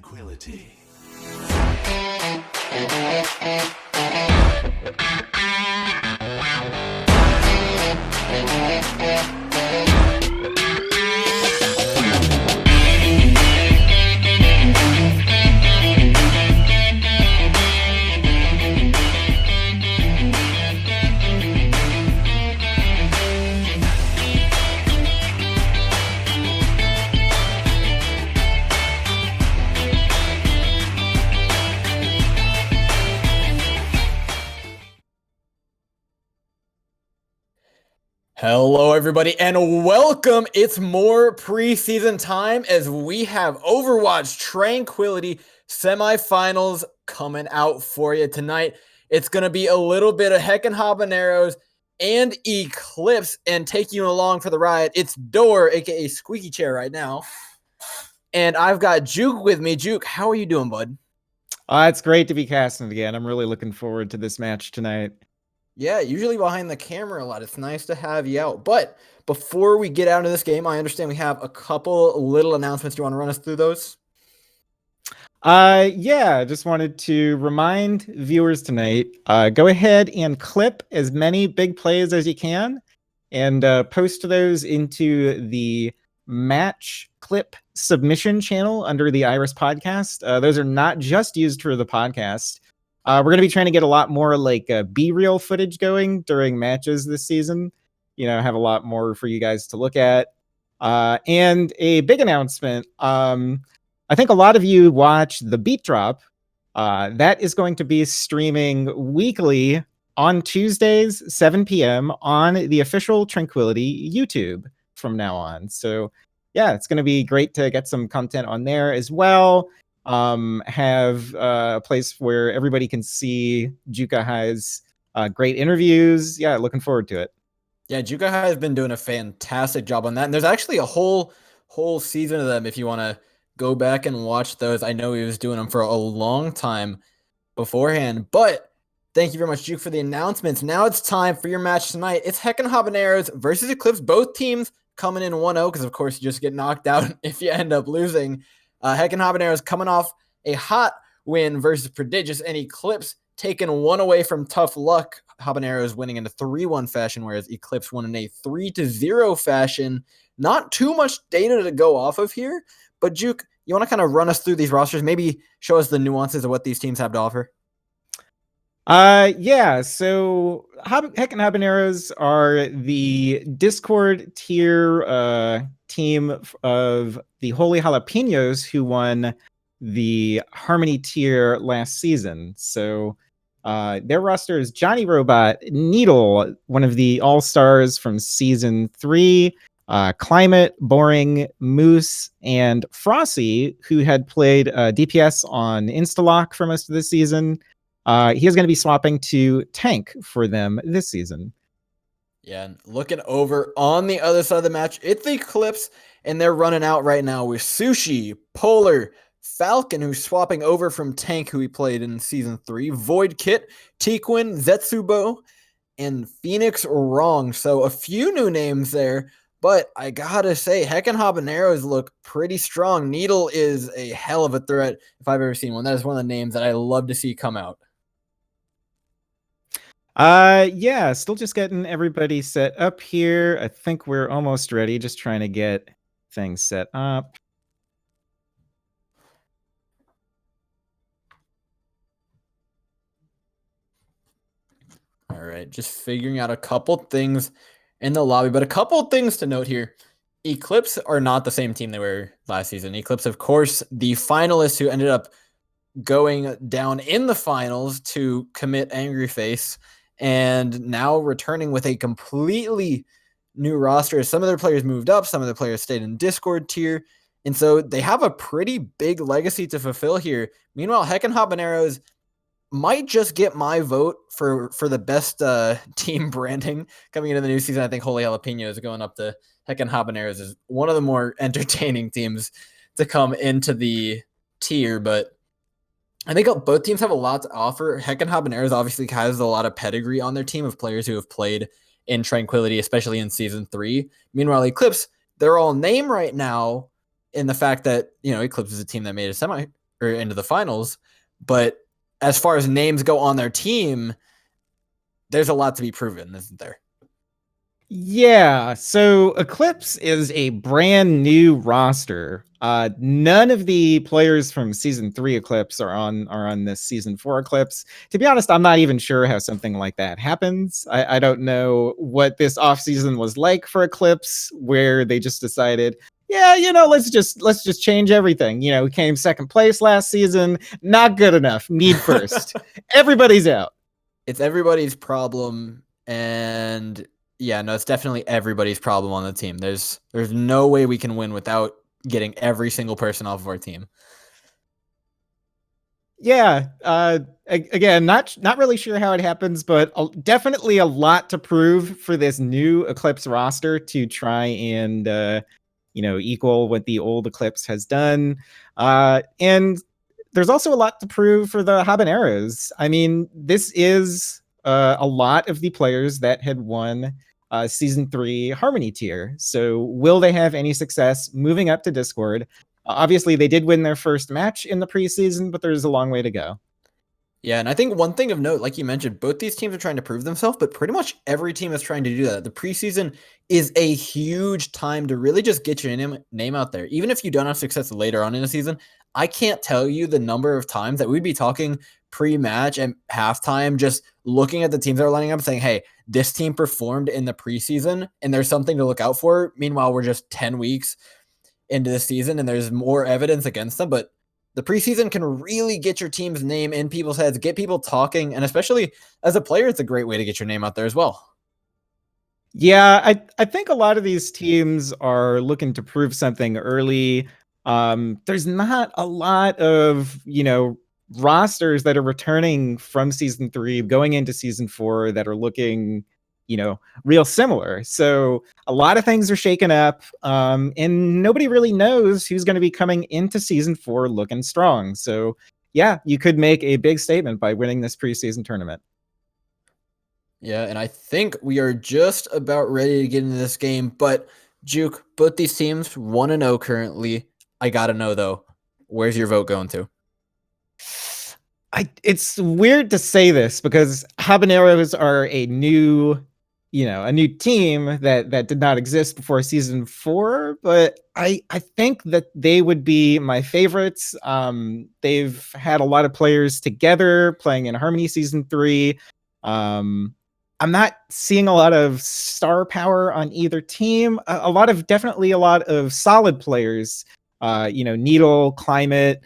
Tranquility. Hello, everybody, and welcome. It's more preseason time as we have Overwatch Tranquility semifinals coming out for you tonight. It's going to be a little bit of Heckin Habaneros and Eclipse, and taking you along for the ride, it's Door, aka Squeaky Chair right now. And I've got Juke with me. Juke, how are you doing, bud? It's great to be casting again. I'm really looking forward to this match tonight. Yeah, usually behind the camera a lot. It's nice to have you out. But before we get out of this game, I understand we have a couple little announcements. Do you want to run us through those? Yeah, just wanted to remind viewers tonight, go ahead and clip as many big plays as you can and post those into the match clip submission channel under the Iris podcast. Those are not just used for the podcast. We're going to be trying to get a lot more like B-reel footage going during matches this season. You know, have a lot more for you guys to look at. And a big announcement. I think a lot of you watch the Beat Drop. That is going to be streaming weekly on Tuesdays, 7 p.m. on the official Tranquility YouTube from now on. So, yeah, it's going to be great to get some content on there as well. Have a place where everybody can see Juka High's great interviews. Yeah, looking forward to it. Yeah, Juka High has been doing a fantastic job on that. And there's actually a whole season of them if you want to go back and watch those. I know he was doing them for a long time beforehand. But thank you very much, Juke, for the announcements. Now it's time for your match tonight. It's Heckin Habaneros versus Eclipse. Both teams coming in 1-0 because, of course, you just get knocked out if you end up losing. Heckin Habaneros coming off a hot win versus Prodigious, and Eclipse taking one away from Tough Luck. Habaneros winning in a 3-1 fashion, whereas Eclipse won in a 3-0 fashion. Not too much data to go off of here, but Juke, you want to kind of run us through these rosters, maybe show us the nuances of what these teams have to offer? Yeah, so Heckin Habaneros are the Discord tier team of the Holy Jalapenos who won the Harmony tier last season. So their roster is Johnny Robot, Needle, one of the all-stars from season 3, Climate, Boring, Moose, and Frosty, who had played DPS on Instalock for most of the season. He is going to be swapping to Tank for them this season. Yeah, and looking over on the other side of the match, it's the Eclipse, and they're running out right now with Sushi, Polar, Falcon, who's swapping over from Tank, who he played in Season 3, Void Kit, Tequin, Zetsubo, and Phoenix Wrong. So a few new names there, but I gotta say, Heckin Habaneros look pretty strong. Needle is a hell of a threat if I've ever seen one. That is one of the names that I love to see come out. Yeah, still just getting everybody set up here. I think we're almost ready. Just trying to get things set up. All right, just figuring out a couple things in the lobby, but a couple things to note here. Eclipse are not the same team they were last season. Eclipse, of course, the finalists who ended up going down in the finals to commit Angry Face, and now returning with a completely new roster. Some of their players moved up, some of their players stayed in Discord tier, and so they have a pretty big legacy to fulfill here. Meanwhile, Heckin Habaneros might just get my vote for the best team branding coming into the new season. I think Holy Jalapeno is going up to Heckin Habaneros is one of the more entertaining teams to come into the tier, but I think both teams have a lot to offer. Heckin Habaneros obviously has a lot of pedigree on their team of players who have played in Tranquility, especially in Season 3. Meanwhile, Eclipse, they're all name right now in the fact that, you know, Eclipse is a team that made a or into the finals. But as far as names go on their team, there's a lot to be proven, isn't there? Yeah, so Eclipse is a brand new roster. None of the players from season 3 Eclipse are on this season 4 Eclipse. To be honest, I'm not even sure how something like that happens. I don't know what this offseason was like for Eclipse, where they just decided, yeah, let's just change everything. We came second place last season, not good enough. Need first. Everybody's out. It's everybody's problem, and yeah, no, it's definitely everybody's problem on the team. There's no way we can win without getting every single person off of our team. Yeah. Again, not really sure how it happens, but definitely a lot to prove for this new Eclipse roster to try and equal what the old Eclipse has done. And there's also a lot to prove for the Habaneros. I mean, this is a lot of the players that had won season 3 Harmony tier. So will they have any success moving up to Discord? Obviously, they did win their first match in the preseason, but there's a long way to go. Yeah, and I think one thing of note, like you mentioned, both these teams are trying to prove themselves, but pretty much every team is trying to do that. The preseason is a huge time to really just get your name out there. Even if you don't have success later on in the season, I can't tell you the number of times that we'd be talking pre-match and halftime, just looking at the teams that are lining up saying, hey, this team performed in the preseason and there's something to look out for. Meanwhile, we're just 10 weeks into the season and there's more evidence against them, but the preseason can really get your team's name in people's heads, get people talking, and especially as a player, it's a great way to get your name out there as well. Yeah, I think a lot of these teams are looking to prove something early. There's not a lot of, rosters that are returning from season 3 going into season 4 that are looking, real similar. So a lot of things are shaken up, and nobody really knows who's going to be coming into season 4 looking strong. So yeah, you could make a big statement by winning this preseason tournament. Yeah, and I think we are just about ready to get into this game. But Juke, both these teams 1-0 currently. I gotta know though, where's your vote going to? It's weird to say this because Habaneros are a new team that did not exist before season 4, but I think that they would be my favorites. They've had a lot of players together playing in Harmony season 3. I'm not seeing a lot of star power on either team. Definitely a lot of solid players. Needle, Climate,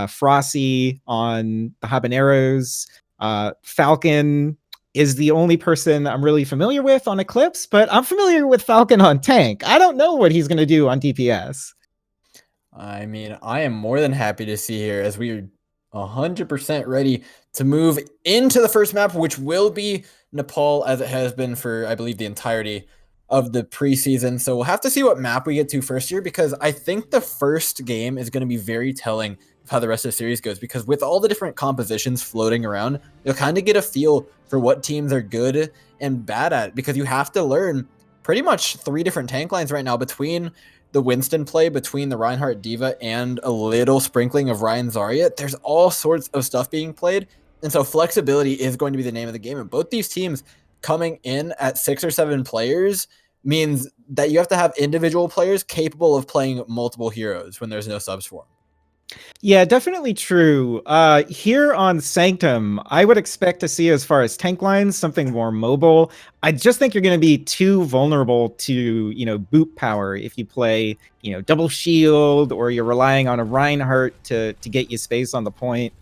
Frosty on the Habaneros. Falcon is the only person I'm really familiar with on Eclipse, but I'm familiar with Falcon on Tank. I don't know what he's going to do on DPS. I mean, I am more than happy to see here as we are 100% ready to move into the first map, which will be Nepal as it has been for, I believe, the entirety of the preseason. So we'll have to see what map we get to first here, because I think the first game is going to be very telling of how the rest of the series goes, because with all the different compositions floating around, you'll kind of get a feel for what teams are good and bad at, because you have to learn pretty much 3 different tank lines right now between the Winston play, between the Reinhardt Diva, and a little sprinkling of Ryan Zarya. There's all sorts of stuff being played, and so flexibility is going to be the name of the game. And both these teams coming in at 6 or 7 players means that you have to have individual players capable of playing multiple heroes when there's no subs for them. Yeah, definitely true. Here on Sanctum, I would expect to see, as far as tank lines, something more mobile. I just think you're going to be too vulnerable to, boot power if you play, double shield, or you're relying on a Reinhardt to get you space on the point.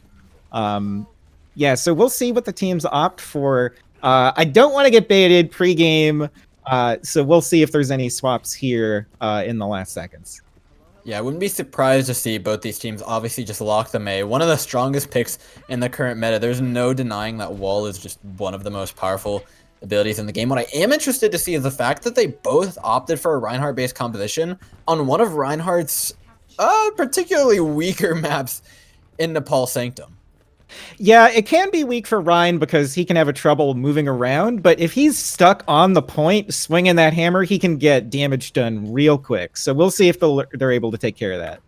Yeah, so we'll see what the teams opt for. I don't want to get baited pregame, so we'll see if there's any swaps here in the last seconds. Yeah, I wouldn't be surprised to see both these teams obviously just lock the Mei. One of the strongest picks in the current meta. There's no denying that Wall is just one of the most powerful abilities in the game. What I am interested to see is the fact that they both opted for a Reinhardt-based composition on one of Reinhardt's particularly weaker maps in Nepal Sanctum. Yeah, it can be weak for Ryan because he can have a trouble moving around, but if he's stuck on the point swinging that hammer, he can get damage done real quick. So we'll see if they're able to take care of that.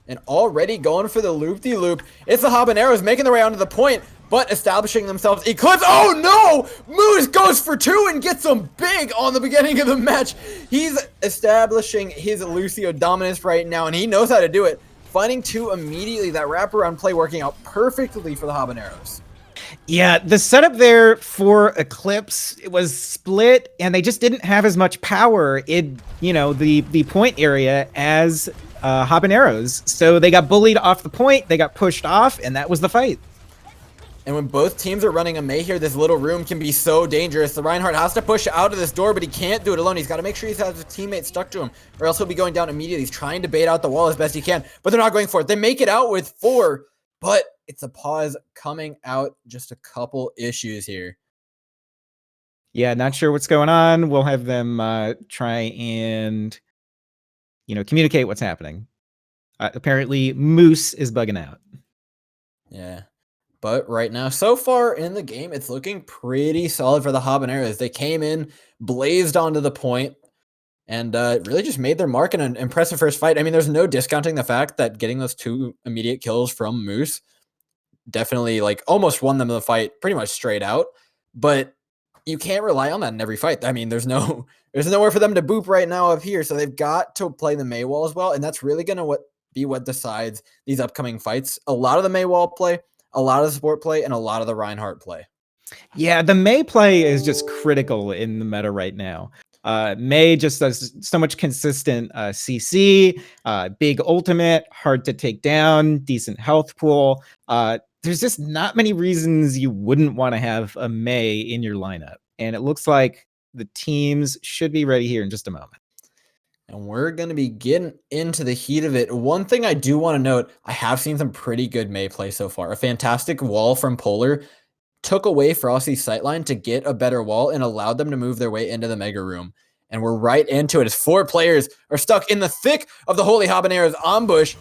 and already going for the loop-de-loop. It's the Habaneros making their way onto the point, but establishing themselves. Eclipse, oh no! Moose goes for 2 and gets them big on the beginning of the match. He's establishing his Lucio dominance right now, and he knows how to do it. Finding 2 immediately, that wraparound play working out perfectly for the Habaneros. Yeah, the setup there for Eclipse, it was split, and they just didn't have as much power in, the point area as Habaneros. So they got bullied off the point, they got pushed off, and that was the fight. And when both teams are running a Mei here, this little room can be so dangerous. The Reinhardt has to push out of this door, but he can't do it alone. He's got to make sure he has his teammates stuck to him, or else he'll be going down immediately. He's trying to bait out the wall as best he can, but they're not going for it. They make it out with 4, but it's a pause coming out. Just a couple issues here. Yeah, not sure what's going on. We'll have them try and, communicate what's happening. Apparently, Moose is bugging out. Yeah. But right now, so far in the game, it's looking pretty solid for the Habaneros. They came in, blazed onto the point, and really just made their mark in an impressive first fight. I mean, there's no discounting the fact that getting those 2 immediate kills from Moose definitely almost won them the fight pretty much straight out. But you can't rely on that in every fight. I mean, there's nowhere for them to boop right now up here, so they've got to play the Mei wall as well, and that's really going to be what decides these upcoming fights. A lot of the Mei wall play, a lot of the support play, and a lot of the Reinhardt play. Yeah, the Mei play is just critical in the meta right now. Mei just does so much consistent CC, big ultimate, hard to take down, decent health pool. There's just not many reasons you wouldn't want to have a Mei in your lineup. And it looks like the teams should be ready here in just a moment. And we're going to be getting into the heat of it. One thing I do want to note, I have seen some pretty good Mei play so far. A fantastic wall from Polar took away Frosty's sightline to get a better wall and allowed them to move their way into the Mega Room. And we're right into it as 4 players are stuck in the thick of the Holy Habaneros ambush,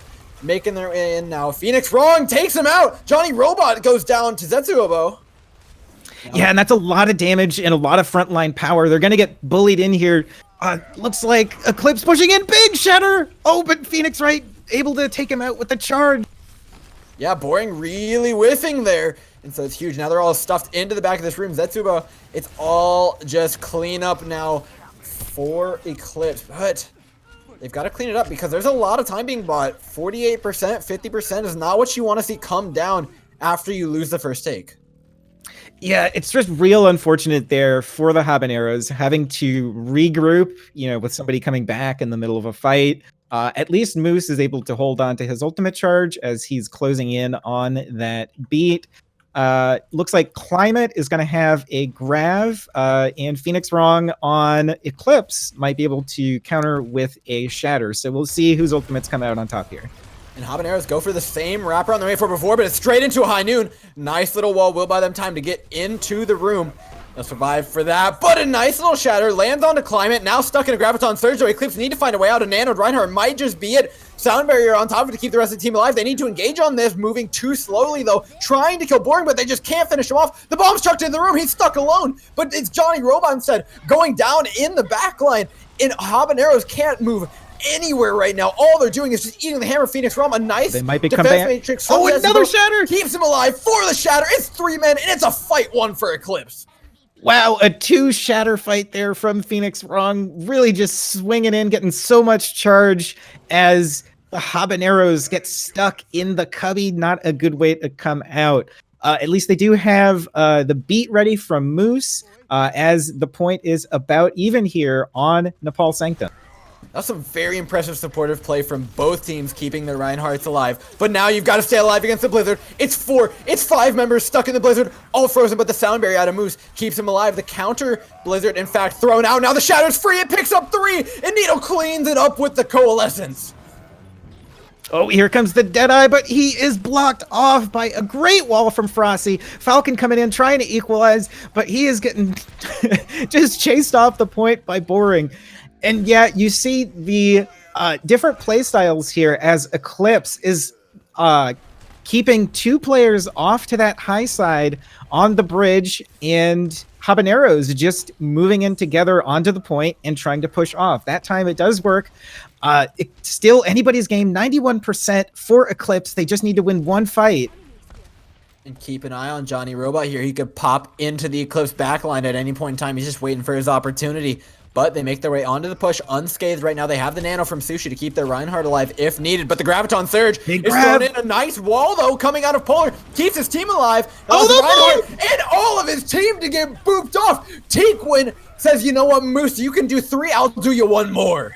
making their way in now. Phoenix Wrong takes him out. Johnny Robot goes down to Zetsuobo. Yeah, and that's a lot of damage and a lot of frontline power. They're going to get bullied in here. Looks like Eclipse pushing in. Big Shatter. Oh, but Phoenix Wright able to take him out with the charge. Yeah, Boring really whiffing there. And so it's huge. Now they're all stuffed into the back of this room. Zetsuba, it's all just clean up now for Eclipse. But they've got to clean it up because there's a lot of time being bought. 48%, 50% is not what you want to see come down after you lose the first take. Yeah, it's just real unfortunate there for the Habaneros having to regroup, with somebody coming back in the middle of a fight. At least Moose is able to hold on to his ultimate charge as he's closing in on that beat. Looks like Climate is going to have a Grav, and Phoenix Wrong on Eclipse might be able to counter with a Shatter. So we'll see whose ultimates come out on top here. And Habaneros go for the same wrapper on the way for before, but it's straight into a high noon. Nice little wall will buy them time to get into the room. They'll survive for that, but a nice little Shatter lands onto Climate. Now stuck in a Graviton Surge, though Eclipse need to find a way out. A Nanoed Reinhardt might just be it. Sound Barrier on top of it to keep the rest of the team alive. They need to engage on this, moving too slowly, though. Trying to kill Boring, but they just can't finish him off. The bomb's chucked in the room. He's stuck alone, but it's Johnny Robot instead going down in the back line. And Habaneros can't move anywhere right now. All they're doing is just eating the hammer. Phoenix Realm, a nice they might be defense back. matrix. Oh, another Shatter! Keeps him alive for the Shatter. It's 3 men, and it's a fight 1 for Eclipse. Wow, a 2 Shatter fight there from Phoenix Wrong. Really just swinging in, getting so much charge as the Habaneros get stuck in the cubby. Not a good way to come out. At least they do have the beat ready from Moose as the point is about even here on Nepal Sanctum. That's some very impressive supportive play from both teams, keeping their Reinhardts alive. But now you've got to stay alive against the Blizzard. It's 5 members stuck in the Blizzard, all frozen, but the Sound Barrier out of Moose keeps him alive. The counter Blizzard, in fact, thrown out. Now the Shatter's free. It picks up 3, and Needle cleans it up with the Coalescence. Oh, here comes the Deadeye, but he is blocked off by a great wall from Frosty. Falcon coming in, trying to equalize, but he is getting just chased off the point by Boring. And yeah, you see the different play styles here as Eclipse is keeping 2 players off to that high side on the bridge, and Habaneros just moving in together onto the point and trying to push off. That time it does work, It's still anybody's game, 91% for Eclipse. They just need to win one fight. And keep an eye on Johnny Robot here. He could pop into the Eclipse backline at any point in time. He's just waiting for his opportunity. But they make their way onto the push unscathed right now. They have the nano from Sushi to keep their Reinhardt alive if needed. But the Graviton Surge is thrown in a nice wall, though, coming out of Polar. Keeps his team alive. Reinhardt and all of his team to get booped off. Tequin says, you know what, Moose, you can do 3. I'll do you 1 more.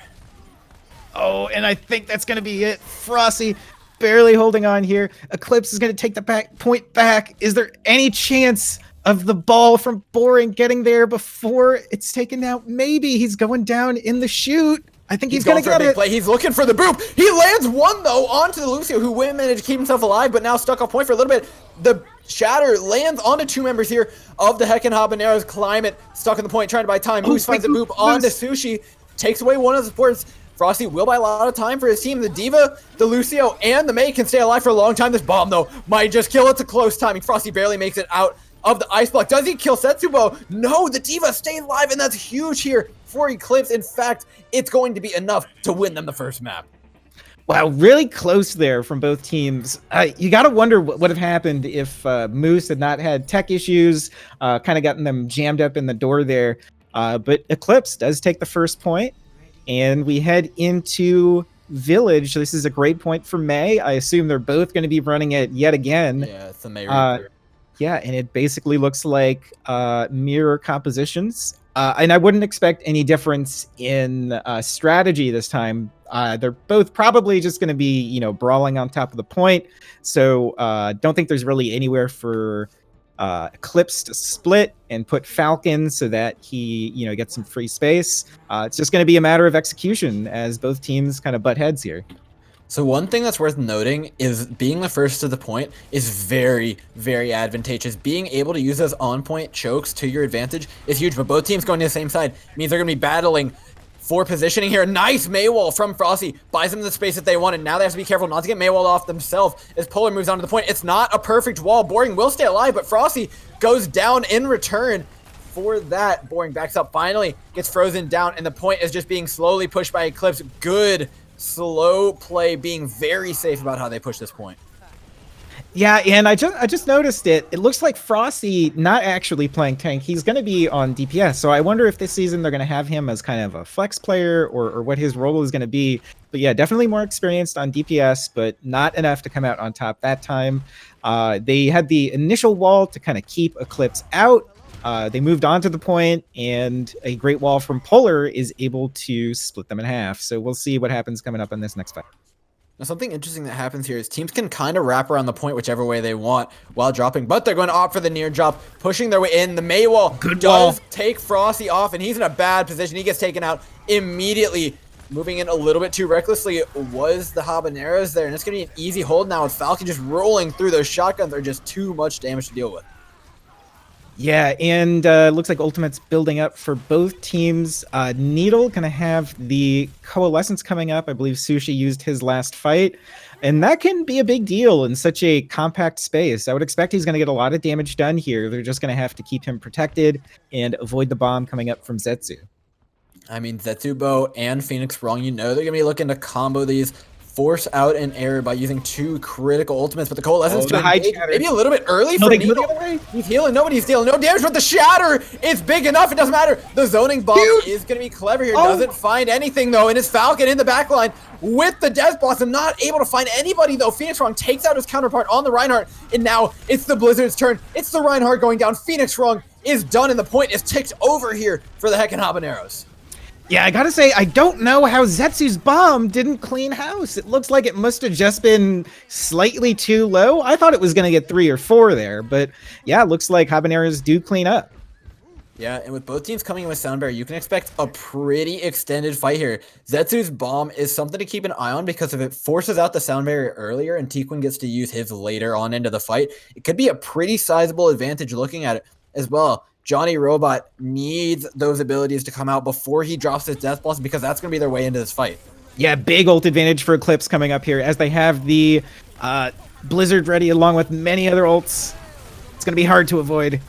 Oh, and I think that's going to be it. Frosty barely holding on here. Eclipse is going to take the point back. Is there any chance of the ball from Boring getting there before it's taken out? Maybe. He's going down in the chute. I think he's going to get it. Play. He's looking for the boop. He lands 1, though, onto the Lucio, who managed to keep himself alive, but now stuck off point for a little bit. The Shatter lands onto 2 members here of the Heckin Habaneros. Climb it, stuck in the point, trying to buy time. Moose finds a boop onto Sushi, takes away one of the supports. Frosty will buy a lot of time for his team. The Diva, the Lucio, and the Mei can stay alive for a long time. This bomb, though, might just kill. It's a close timing. Frosty barely makes it out of the ice block. Does he kill Setsubo? No, the Diva stays alive, and that's huge here for Eclipse. In fact, it's going to be enough to win them the first map. Wow, really close there from both teams. You got to wonder what would have happened if Moose had not had tech issues, kind of gotten them jammed up in the door there. But Eclipse does take the first point. And we head into Village. This is a great point for Mei. I assume they're both going to be running it yet again. Yeah, it's the Mei. Yeah, and it basically looks like mirror compositions. And I wouldn't expect any difference in strategy this time. They're both probably just going to be, brawling on top of the point. So don't think there's really anywhere for Eclipse to split and put Falcon so that he, gets some free space. It's just going to be a matter of execution as both teams kind of butt heads here. So one thing that's worth noting is being the first to the point is very, very advantageous. Being able to use those on-point chokes to your advantage is huge, but both teams going to the same side means they're going to be battling for positioning here. Nice Maywall from Frosty. Buys them the space that they wanted. Now they have to be careful not to get Maywall off themselves as Polar moves on to the point. It's not a perfect wall. Boring will stay alive, but Frosty goes down in return. For that, Boring backs up, finally gets frozen down, and the point is just being slowly pushed by Eclipse. Good slow play, being very safe about how they push this point. Yeah, and I just noticed it. It looks like Frosty not actually playing tank. He's going to be on DPS. So I wonder if this season they're going to have him as kind of a flex player or what his role is going to be. But yeah, definitely more experienced on DPS, but not enough to come out on top that time. They had the initial wall to kind of keep Eclipse out. They moved on to the point, and a great wall from Polar is able to split them in half. So we'll see what happens coming up in this next fight. Now, something interesting that happens here is teams can kind of wrap around the point whichever way they want while dropping, but they're going to opt for the near drop, pushing their way in. The Maywall does take Frosty off, and he's in a bad position. He gets taken out immediately. Moving in a little bit too recklessly was the Habaneros there, and it's going to be an easy hold now with Falcon just rolling through. Those shotguns are just too much damage to deal with. Yeah, and looks like Ultimate's building up for both teams. Needle going to have the Coalescence coming up. I believe Sushi used his last fight. And that can be a big deal in such a compact space. I would expect he's going to get a lot of damage done here. They're just going to have to keep him protected and avoid the bomb coming up from Zetsu. I mean, Zetsubo and Phoenix Wrong, they're going to be looking to combo these, force out an error by using 2 critical ultimates, but the Coalescence maybe a little bit early for Needle. He's healing, nobody's dealing, no damage, but the Shatter is big enough, it doesn't matter. The zoning bomb is going to be clever here, doesn't find anything though, and it's Falcon in the backline with the Death Blossom, not able to find anybody though. Phoenix Wrong takes out his counterpart on the Reinhardt, and now it's the Blizzard's turn. It's the Reinhardt going down. Phoenix Wrong is done, and the point is ticked over here for the Heckin Habaneros. Yeah, I gotta say, I don't know how Zetsu's bomb didn't clean house. It looks like it must have just been slightly too low. I thought it was gonna get 3 or 4 there, but yeah, it looks like Habaneros do clean up. Yeah, and with both teams coming in with Sound Barrier, you can expect a pretty extended fight here. Zetsu's bomb is something to keep an eye on because if it forces out the Sound Barrier earlier and Tequin gets to use his later on into the fight, it could be a pretty sizable advantage looking at it as well. Johnny Robot needs those abilities to come out before he drops his Death Blossom because that's going to be their way into this fight. Yeah, big ult advantage for Eclipse coming up here as they have the Blizzard ready along with many other ults. It's going to be hard to avoid.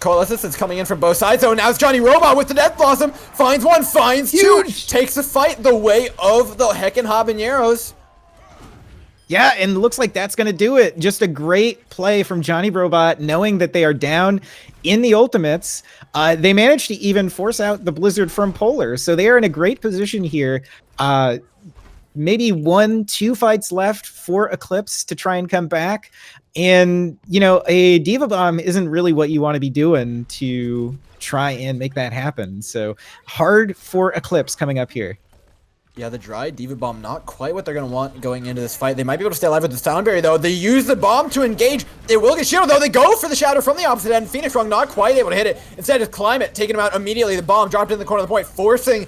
Coalescence is coming in from both sides. So now it's Johnny Robot with the Death Blossom. Finds one, finds two. Takes the fight the way of the Heckin Habaneros. Yeah, and looks like that's going to do it. Just a great play from Johnny Robot, knowing that they are down in the ultimates. They managed to even force out the Blizzard from Polar, so they are in a great position here. Maybe 1-2 fights left for Eclipse to try and come back. And, you know, a Diva Bomb isn't really what you want to be doing to try and make that happen. So hard for Eclipse coming up here. Yeah, the dry Diva Bomb, not quite what they're going to want going into this fight. They might be able to stay alive with the Sound Barrier, though. They use the bomb to engage. It will get shielded, though. They go for the Shatter from the opposite end. Phoenix Wrong not quite able to hit it. Instead, it's Climate taking him out immediately. The bomb dropped in the corner of the point, forcing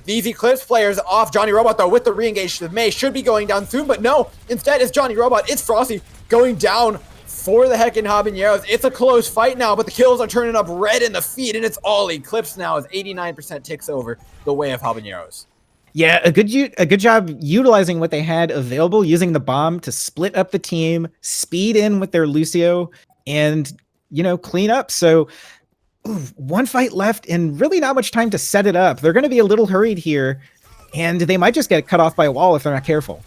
these Eclipse players off. Johnny Robot, though, with the re-engage. May should be going down soon, but no. Instead, it's Johnny Robot. It's Frosty going down for the Heckin Habaneros. It's a close fight now, but the kills are turning up red in the feed, and it's all Eclipse now as 89% ticks over the way of Habaneros. Yeah, a good job utilizing what they had available, using the bomb to split up the team, speed in with their Lucio, and, you know, clean up. So one fight left and really not much time to set it up. They're going to be a little hurried here, and they might just get cut off by a wall if they're not careful.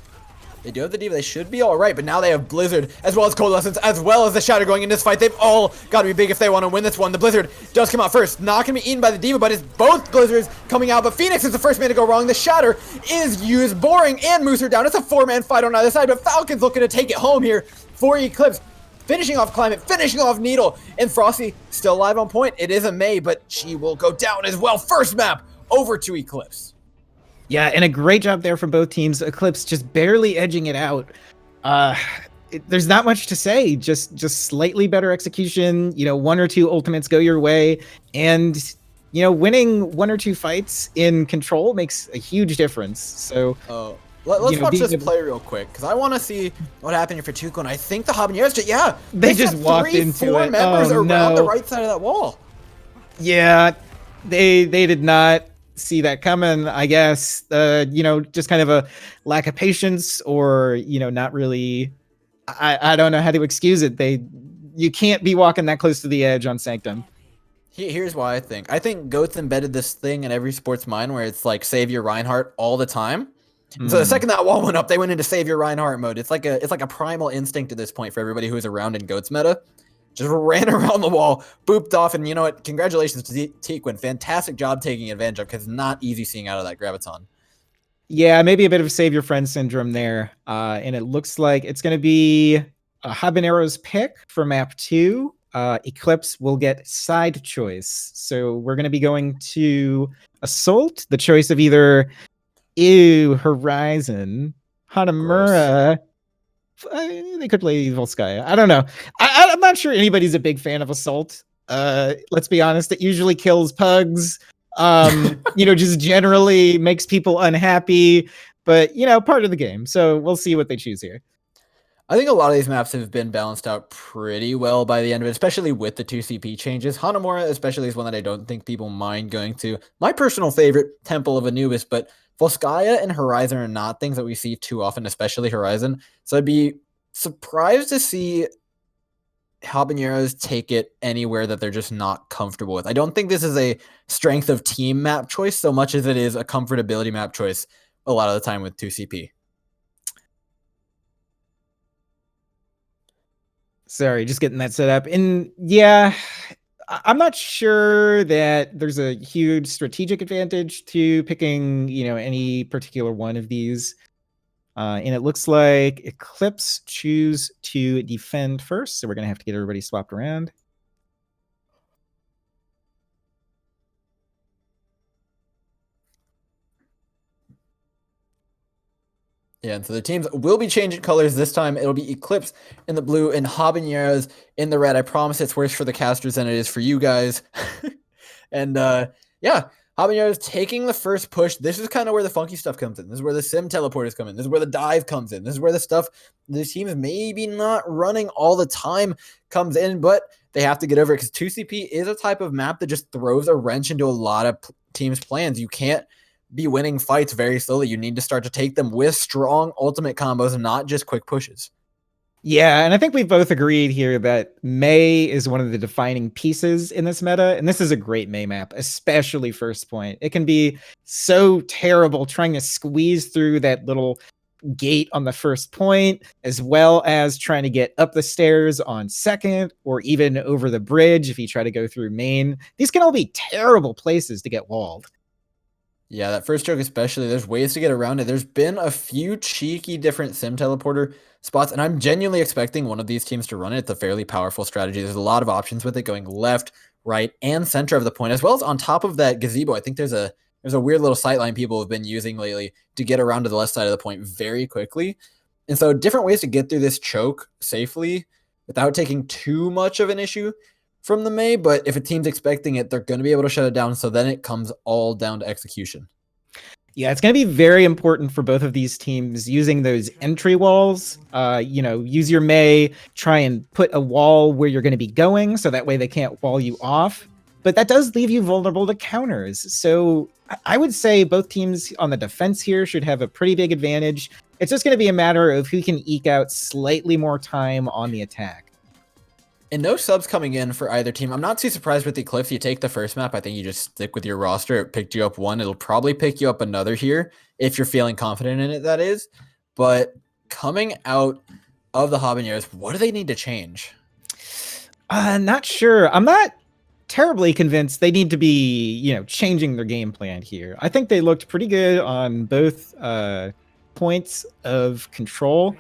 They do have the Diva. They should be all right, but now they have Blizzard, as well as Coalescence, as well as the Shatter going in this fight. They've all got to be big if they want to win this one. The Blizzard does come out first. Not going to be eaten by the Diva, but it's both Blizzards coming out. But Phoenix is the first man to go wrong. The Shatter is used. Boring and Mooser down. It's a 4-man fight on either side, but Falcon's looking to take it home here for Eclipse. Finishing off Climate, finishing off Needle, and Frosty still alive on point. It is a May, but she will go down as well. First map over to Eclipse. Yeah, and a great job there from both teams. Eclipse just barely edging it out. There's not much to say. Just slightly better execution. You know, 1 or 2 ultimates go your way, and you know, winning 1 or 2 fights in control makes a huge difference. So, let's watch this play real quick because I want to see what happened here for Tuco. And I think the Habaneros, they just walked into 4 members around the right side of that wall. Yeah, they did not see that coming, I guess. You know, just kind of a lack of patience, or, you know, not really. I don't know how to excuse it. You can't be walking that close to the edge on Sanctum. Here's why I think Goats embedded this thing in every sport's mind where it's like Savior Reinhardt all the time. So the second that wall went up, they went into Savior Reinhardt mode. It's like a primal instinct at this point for everybody who's around in Goats meta. Just ran around the wall, booped off, and you know what? Congratulations to Tequin. Fantastic job taking advantage of, because it's not easy seeing out of that Graviton. Yeah, maybe a bit of save your friend syndrome there. And it looks like it's going to be a Habaneros pick for map 2. Eclipse will get side choice. So we're going to be going to Assault, the choice of either Horizon, Hanamura. They could play Volskaya. I don't know. I'm not sure anybody's a big fan of Assault. Let's be honest. It usually kills pugs. You know, just generally makes people unhappy. But, you know, part of the game. So we'll see what they choose here. I think a lot of these maps have been balanced out pretty well by the end of it, especially with the 2 CP changes. Hanamura especially is one that I don't think people mind going to. My personal favorite, Temple of Anubis, but Volskaya and Horizon are not things that we see too often, especially Horizon. So I'd be surprised to see Habaneros take it anywhere that they're just not comfortable with. I don't think this is a strength of team map choice so much as it is a comfortability map choice a lot of the time with 2 CP. Sorry, just getting that set up. And yeah, I'm not sure that there's a huge strategic advantage to picking, you know, any particular one of these. And it looks like Eclipse choose to defend first. So we're going to have to get everybody swapped around. Yeah, and so the teams will be changing colors this time. It'll be Eclipse in the blue and Habaneros in the red. I promise it's worse for the casters than it is for you guys. And yeah, Habaneros taking the first push. This is kind of where the funky stuff comes in. This is where the sim teleporters come in. This is where the dive comes in. This is where the stuff these teams maybe not running all the time comes in, but they have to get over it because 2CP is a type of map that just throws a wrench into a lot of teams' plans. You can't be winning fights very slowly. You need to start to take them with strong ultimate combos and not just quick pushes. Yeah, and I think we've both agreed here that May is one of the defining pieces in this meta, and this is a great May map, especially first point. It can be so terrible trying to squeeze through that little gate on the first point, as well as trying to get up the stairs on second, or even over the bridge if you try to go through main. These can all be terrible places to get walled. Yeah, that first choke especially, there's ways to get around it. There's been a few cheeky different sim teleporter spots, and I'm genuinely expecting one of these teams to run it. It's a fairly powerful strategy. There's a lot of options with it going left, right, and center of the point, as well as on top of that gazebo. I think there's a weird little sightline people have been using lately to get around to the left side of the point very quickly. And so different ways to get through this choke safely without taking too much of an issue from the May, but if a team's expecting it, they're going to be able to shut it down. So then it comes all down to execution. Yeah, it's going to be very important for both of these teams using those entry walls. Use your May, try and put a wall where you're going to be going, so that way they can't wall you off. But that does leave you vulnerable to counters. So I would say both teams on the defense here should have a pretty big advantage. It's just going to be a matter of who can eke out slightly more time on the attack. And no subs coming in for either team. I'm not too surprised with the Eclipse. You take the first map. I think you just stick with your roster. It picked you up one. It'll probably pick you up another here if you're feeling confident in it, that is. But coming out of the Habaneros, what do they need to change? Not sure. I'm not terribly convinced they need to be, changing their game plan here. I think they looked pretty good on both points of control.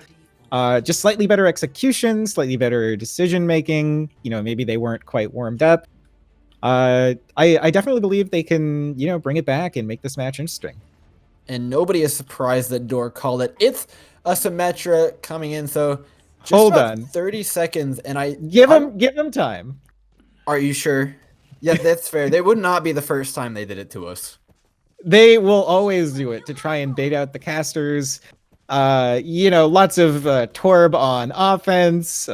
Just slightly better execution, slightly better decision making. Maybe they weren't quite warmed up. I definitely believe they can, bring it back and make this match interesting. And nobody is surprised that Dor called it. It's a Symmetra coming in, so just hold on 30 seconds, and give them time. Are you sure? Yeah, that's fair. They would not be the first time they did it to us. They will always do it to try and bait out the casters. Lots of Torb on offense,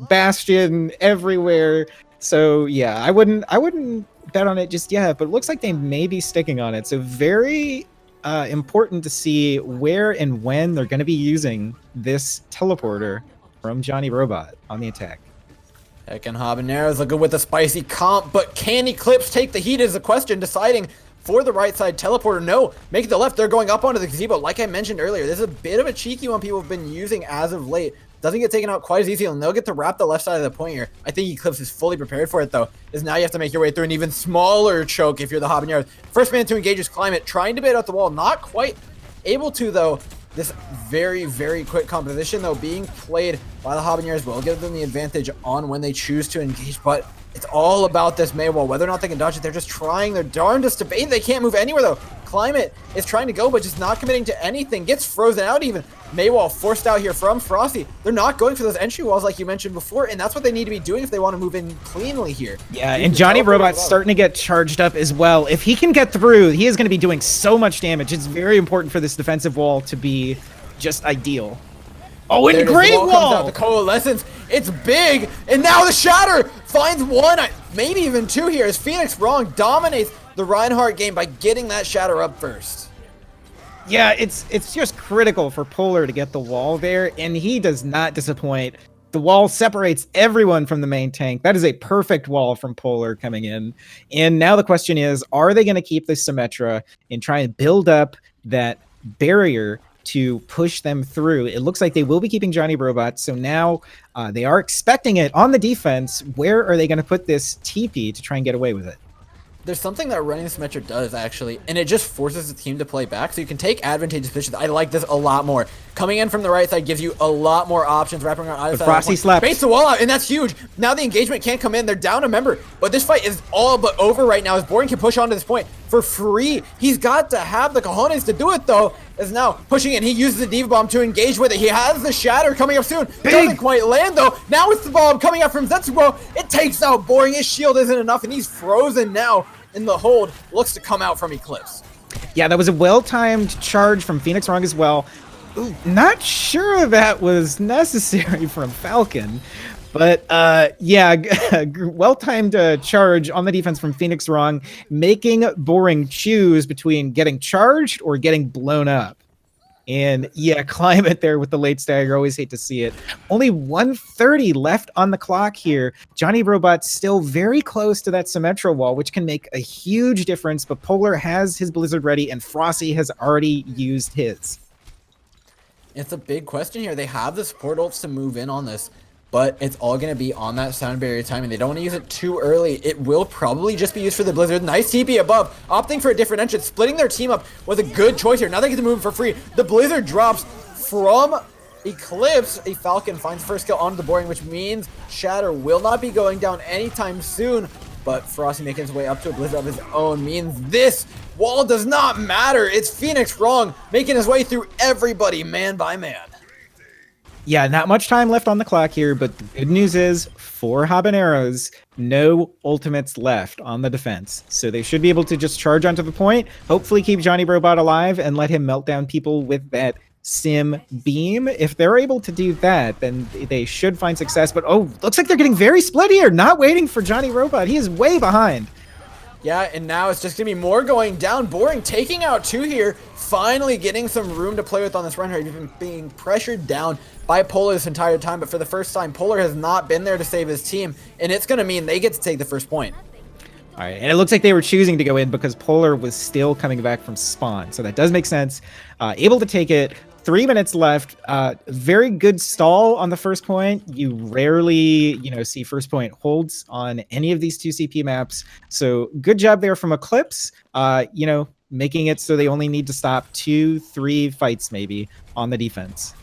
Bastion everywhere. So yeah, I wouldn't bet on it just yet, but it looks like they may be sticking on it. So very important to see where and when they're going to be using this teleporter from Johnny Robot on the attack. Heckin Habaneros looking with a spicy comp, but can Eclipse take the heat is the question, deciding for the right side teleporter. No, make it the left. They're going up onto the gazebo. Like I mentioned earlier, this is a bit of a cheeky one people have been using as of late. Doesn't get taken out quite as easy, and they'll get to wrap the left side of the point here. I think Eclipse is fully prepared for it, though, is now you have to make your way through an even smaller choke if you're the Habaneros. First man to engage is Climate, trying to bait out the wall. Not quite able to, though. This very, very quick composition, though, being played by the Habaneros will give them the advantage on when they choose to engage, but it's all about this May wall. Whether or not they can dodge it, they're just trying their darndest to bait. They can't move anywhere, though. Climate is trying to go, but just not committing to anything. Gets frozen out even. May wall forced out here from Frosty. They're not going for those entry walls like you mentioned before, and that's what they need to be doing if they want to move in cleanly here. Yeah, and Johnny Robot's starting to get charged up as well. If he can get through, he is going to be doing so much damage. It's very important for this defensive wall to be just ideal. Oh, and great wall! Comes out, the Coalescence, it's big, and now the Shatter finds one, maybe even two here, as Phoenix Wrong dominates the Reinhardt game by getting that Shatter up first. Yeah, it's just critical for Polar to get the wall there, and he does not disappoint. The wall separates everyone from the main tank. That is a perfect wall from Polar coming in. And now the question is, are they going to keep this Symmetra and try and build up that barrier to push them through? It looks like they will be keeping Johnny Robot, so now they are expecting it on the defense. Where are they going to put this TP to try and get away with it? There's something that running Symmetra does, actually, and it just forces the team to play back, so you can take advantageous positions. I like this a lot more. Coming in from the right side gives you a lot more options, wrapping around either side. Frosty slap. Baits the wall out, and that's huge. Now the engagement can't come in. They're down a member, but this fight is all but over right now, as Boring can push onto this point for free. He's got to have the cojones to do it, though, is now pushing in. He uses the Diva Bomb to engage with it. He has the Shatter coming up soon. Big. Doesn't quite land, though. Now it's the bomb coming up from Zetsubo. It takes out Boring. His shield isn't enough, and he's frozen now. In the hold, looks to come out from Eclipse. Yeah, that was a well-timed charge from Phoenix Wrong as well. Ooh, not sure that was necessary from Falcon, but yeah, well-timed charge on the defense from Phoenix Wrong, making Boring choose between getting charged or getting blown up. And yeah, Climate there with the late stagger. Always hate to see it. Only 1:30 left on the clock here. Johnny Robot's still very close to that Symmetra wall, which can make a huge difference. But Polar has his Blizzard ready, and Frosty has already used his. It's a big question here. They have the support ults to move in on this, but it's all going to be on that sound barrier timing. They don't want to use it too early. It will probably just be used for the Blizzard. Nice TP above, opting for a different entrance, splitting their team up was a good choice here. Now they get to move for free. The Blizzard drops from Eclipse. A Falcon finds first kill onto the boring, which means Shatter will not be going down anytime soon. But Frosty making his way up to a Blizzard of his own means this wall does not matter. It's Phoenix Wrong making his way through everybody man by man. Yeah, not much time left on the clock here, but the good news is for Habaneros, no ultimates left on the defense. So they should be able to just charge onto the point, hopefully keep Johnny Robot alive and let him melt down people with that Sim Beam. If they're able to do that, then they should find success. But oh, looks like they're getting very split here, not waiting for Johnny Robot. He is way behind. Yeah, and now it's just going to be more going down. Boring taking out 2 here, finally getting some room to play with on this run here. He's been being pressured down by Polar this entire time, but for the first time, Polar has not been there to save his team, and it's going to mean they get to take the first point. All right, and it looks like they were choosing to go in because Polar was still coming back from spawn, so that does make sense. Able to take it. 3 minutes left. Very good stall on the first point. You rarely, see first point holds on any of these 2 CP maps. So good job there from Eclipse. Making it so they only need to stop 2-3 fights maybe on the defense.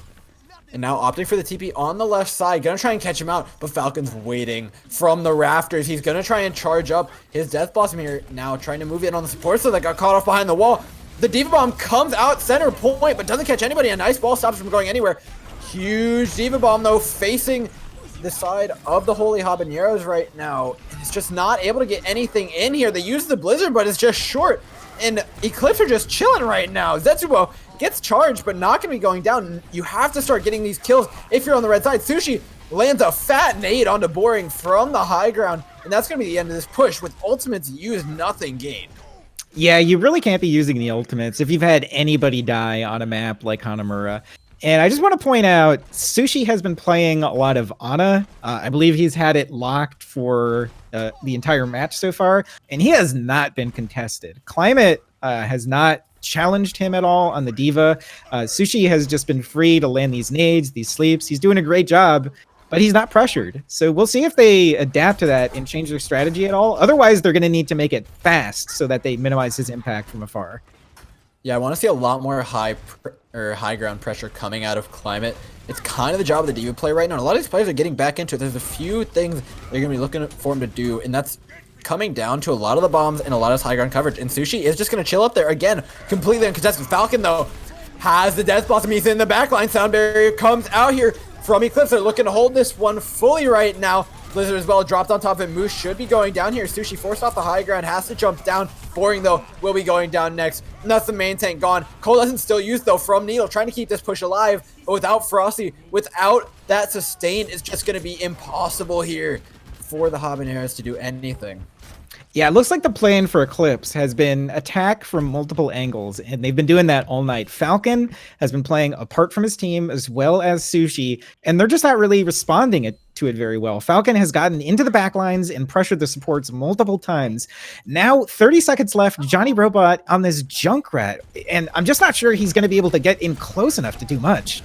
And now opting for the TP on the left side. Gonna try and catch him out, but Falcon's waiting from the rafters. He's gonna try and charge up his Death Blossom here. Now trying to move in on the support, so that got caught off behind the wall. The Diva Bomb comes out center point, but doesn't catch anybody. A nice ball stops from going anywhere. Huge Diva Bomb, though, facing the side of the Holy Habaneros right now. It's just not able to get anything in here. They use the Blizzard, but it's just short. And Eclipse are just chilling right now. Zetsubo gets charged, but not going to be going down. You have to start getting these kills if you're on the red side. Sushi lands a fat nade onto Boring from the high ground, and that's going to be the end of this push. With ultimates used, nothing gained. Yeah, you really can't be using the ultimates if you've had anybody die on a map like Hanamura. And I just want to point out, Sushi has been playing a lot of Ana. I believe he's had it locked for the entire match so far, and he has not been contested. Climate has not challenged him at all on the Diva. Sushi has just been free to land these nades, these sleeps. He's doing a great job, but he's not pressured. So we'll see if they adapt to that and change their strategy at all. Otherwise, they're going to need to make it fast so that they minimize his impact from afar. Yeah, I want to see a lot more high ground pressure coming out of Climate. It's kind of the job of the Diva play right now. A lot of these players are getting back into it. There's a few things they're going to be looking for him to do, and that's coming down to a lot of the bombs and a lot of high ground coverage. And Sushi is just going to chill up there again, completely uncontested. Falcon, though, has the Death Blossom. He's in the backline. Sound barrier comes out here from Eclipse. They're looking to hold this one fully right now. Blizzard as well dropped on top of it. Moose should be going down here. Sushi forced off the high ground, has to jump down. Boring, though, will be going down next. And that's the main tank gone. Coalescence still used, though, from Needle, trying to keep this push alive. But without Frosty, without that sustain, it's just going to be impossible here for the Habaneros to do anything. Yeah, it looks like the plan for Eclipse has been attack from multiple angles, and they've been doing that all night. Falcon has been playing apart from his team as well as Sushi, and they're just not really responding to it very well. Falcon has gotten into the backlines and pressured the supports multiple times. Now, 30 seconds left, Johnny Robot on this Junkrat, and I'm just not sure he's going to be able to get in close enough to do much.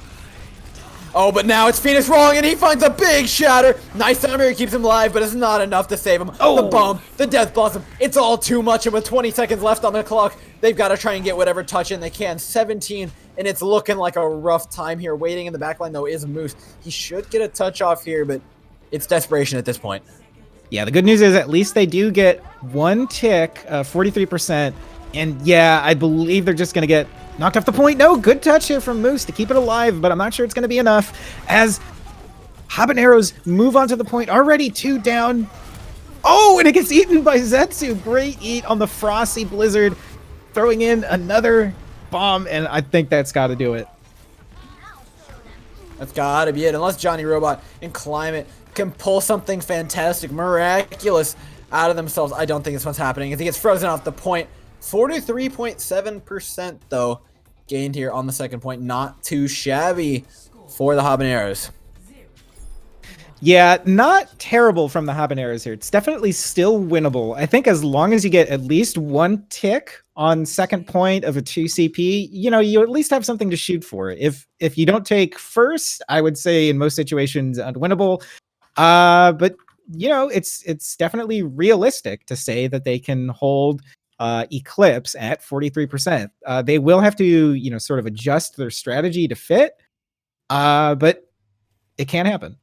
Oh, but now it's Phoenix Wrong, and he finds a big shatter. Nice Sound Barrier keeps him alive, but it's not enough to save him. Oh. The bomb, the Death Blossom, it's all too much, and with 20 seconds left on the clock, they've got to try and get whatever touch in they can. 17, and it's looking like a rough time here. Waiting in the backline, though, is Moose. He should get a touch off here, but it's desperation at this point. Yeah, the good news is at least they do get one tick, 43%, and yeah, I believe they're just going to get knocked off the point. No, good touch here from Moose to keep it alive, but I'm not sure it's going to be enough as Habaneros move onto the point. Already 2 down. Oh, and it gets eaten by Zetsu. Great eat on the Frosty Blizzard, throwing in another bomb, and I think that's got to do it. That's got to be it. Unless Johnny Robot and Climate can pull something fantastic, miraculous out of themselves, I don't think this one's happening. I think it's frozen off the point. 43.7% though. gained here on the second point. Not too shabby for the Habaneros. Yeah, not terrible from the Habaneros here. It's definitely still winnable. I think as long as you get at least one tick on second point of a 2CP, you at least have something to shoot for. If you don't take first, I would say in most situations unwinnable. But it's definitely realistic to say that they can hold Eclipse at 43%. They will have to, sort of adjust their strategy to fit. But it can happen.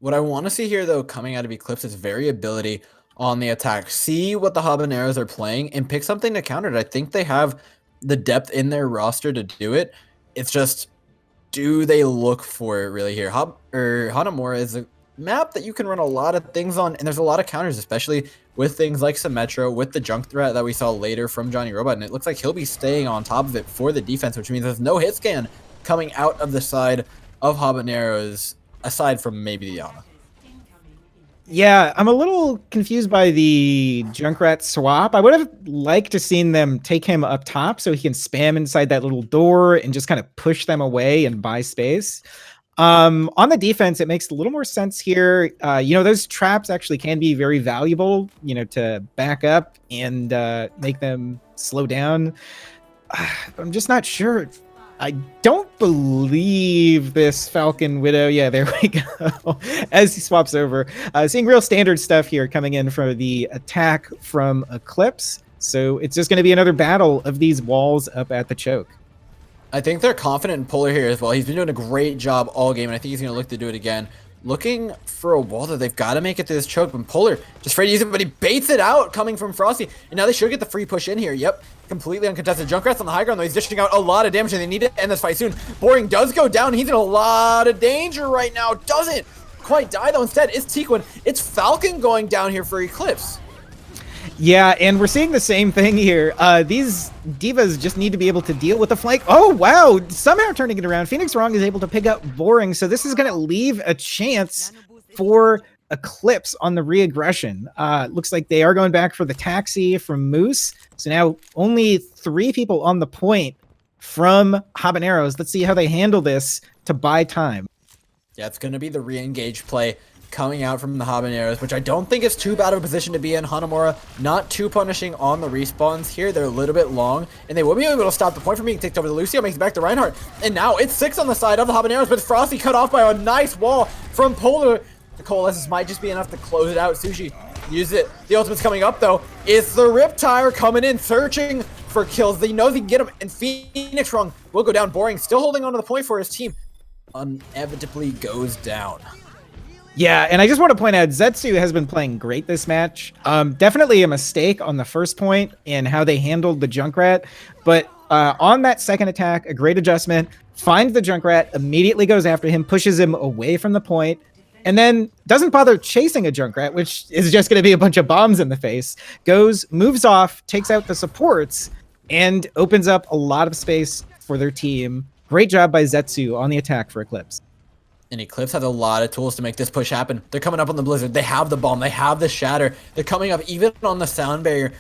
What I want to see here, though, coming out of Eclipse is variability on the attack. See what the Habaneros are playing and pick something to counter it. I think they have the depth in their roster to do it. It's just, do they look for it really here? Hanamura is a map that you can run a lot of things on, and there's a lot of counters, especially with things like Symmetro, with the junk threat that we saw later from Johnny Robot, and it looks like he'll be staying on top of it for the defense, which means there's no hit scan coming out of the side of Habaneros, aside from maybe the Ana. Yeah, I'm a little confused by the Junkrat swap. I would have liked to seen them take him up top so he can spam inside that little door and just kind of push them away and buy space. On the defense, it makes a little more sense here. Those traps actually can be very valuable, to back up and make them slow down. I'm just not sure. I don't believe this Falcon Widow. Yeah, there we go. As he swaps over. Seeing real standard stuff here coming in for the attack from Eclipse. So it's just going to be another battle of these walls up at the choke. I think they're confident in Polar here as well. He's been doing a great job all game, and I think he's going to look to do it again. Looking for a wall that they've got to make it to this choke, but Polar just afraid to use it, but he baits it out coming from Frosty, and now they should get the free push in here. Yep, completely uncontested. Junkrat's on the high ground, though. He's dishing out a lot of damage, and they need to end this fight soon. Boring does go down. He's in a lot of danger right now. Doesn't quite die, though. Instead, it's Tequin. It's Falcon going down here for Eclipse. Yeah, and we're seeing the same thing here. These divas just need to be able to deal with the flank. Oh, wow. Somehow turning it around. Phoenix Wrong is able to pick up Boring, so this is going to leave a chance for Eclipse on the re-aggression. Looks like they are going back for the taxi from Moose. So now only 3 people on the point from Habaneros. Let's see how they handle this to buy time. Yeah, it's going to be the re-engage play coming out from the Habaneros, which I don't think is too bad of a position to be in. Hanamura not too punishing on the respawns here. They're a little bit long, and they will be able to stop the point from being ticked over. The Lucio makes it back to Reinhardt, and now it's 6 on the side of the Habaneros, but Frosty cut off by a nice wall from Polar. The Coalescence might just be enough to close it out. Sushi use it. The ultimate's coming up, though. It's the Riptire coming in, searching for kills. He knows he can get him, and Phoenix Wrong will go down. Boring still holding on to the point for his team. Inevitably goes down. Yeah, and I just want to point out, Zetsu has been playing great this match. Definitely a mistake on the first point in how they handled the Junkrat, but on that second attack, a great adjustment. Finds the Junkrat, immediately goes after him, pushes him away from the point, and then doesn't bother chasing a Junkrat, which is just going to be a bunch of bombs in the face. Moves off, takes out the supports, and opens up a lot of space for their team. Great job by Zetsu on the attack for Eclipse. And Eclipse has a lot of tools to make this push happen. They're coming up on the Blizzard. They have the bomb. They have the shatter. They're coming up even on the sound barrier.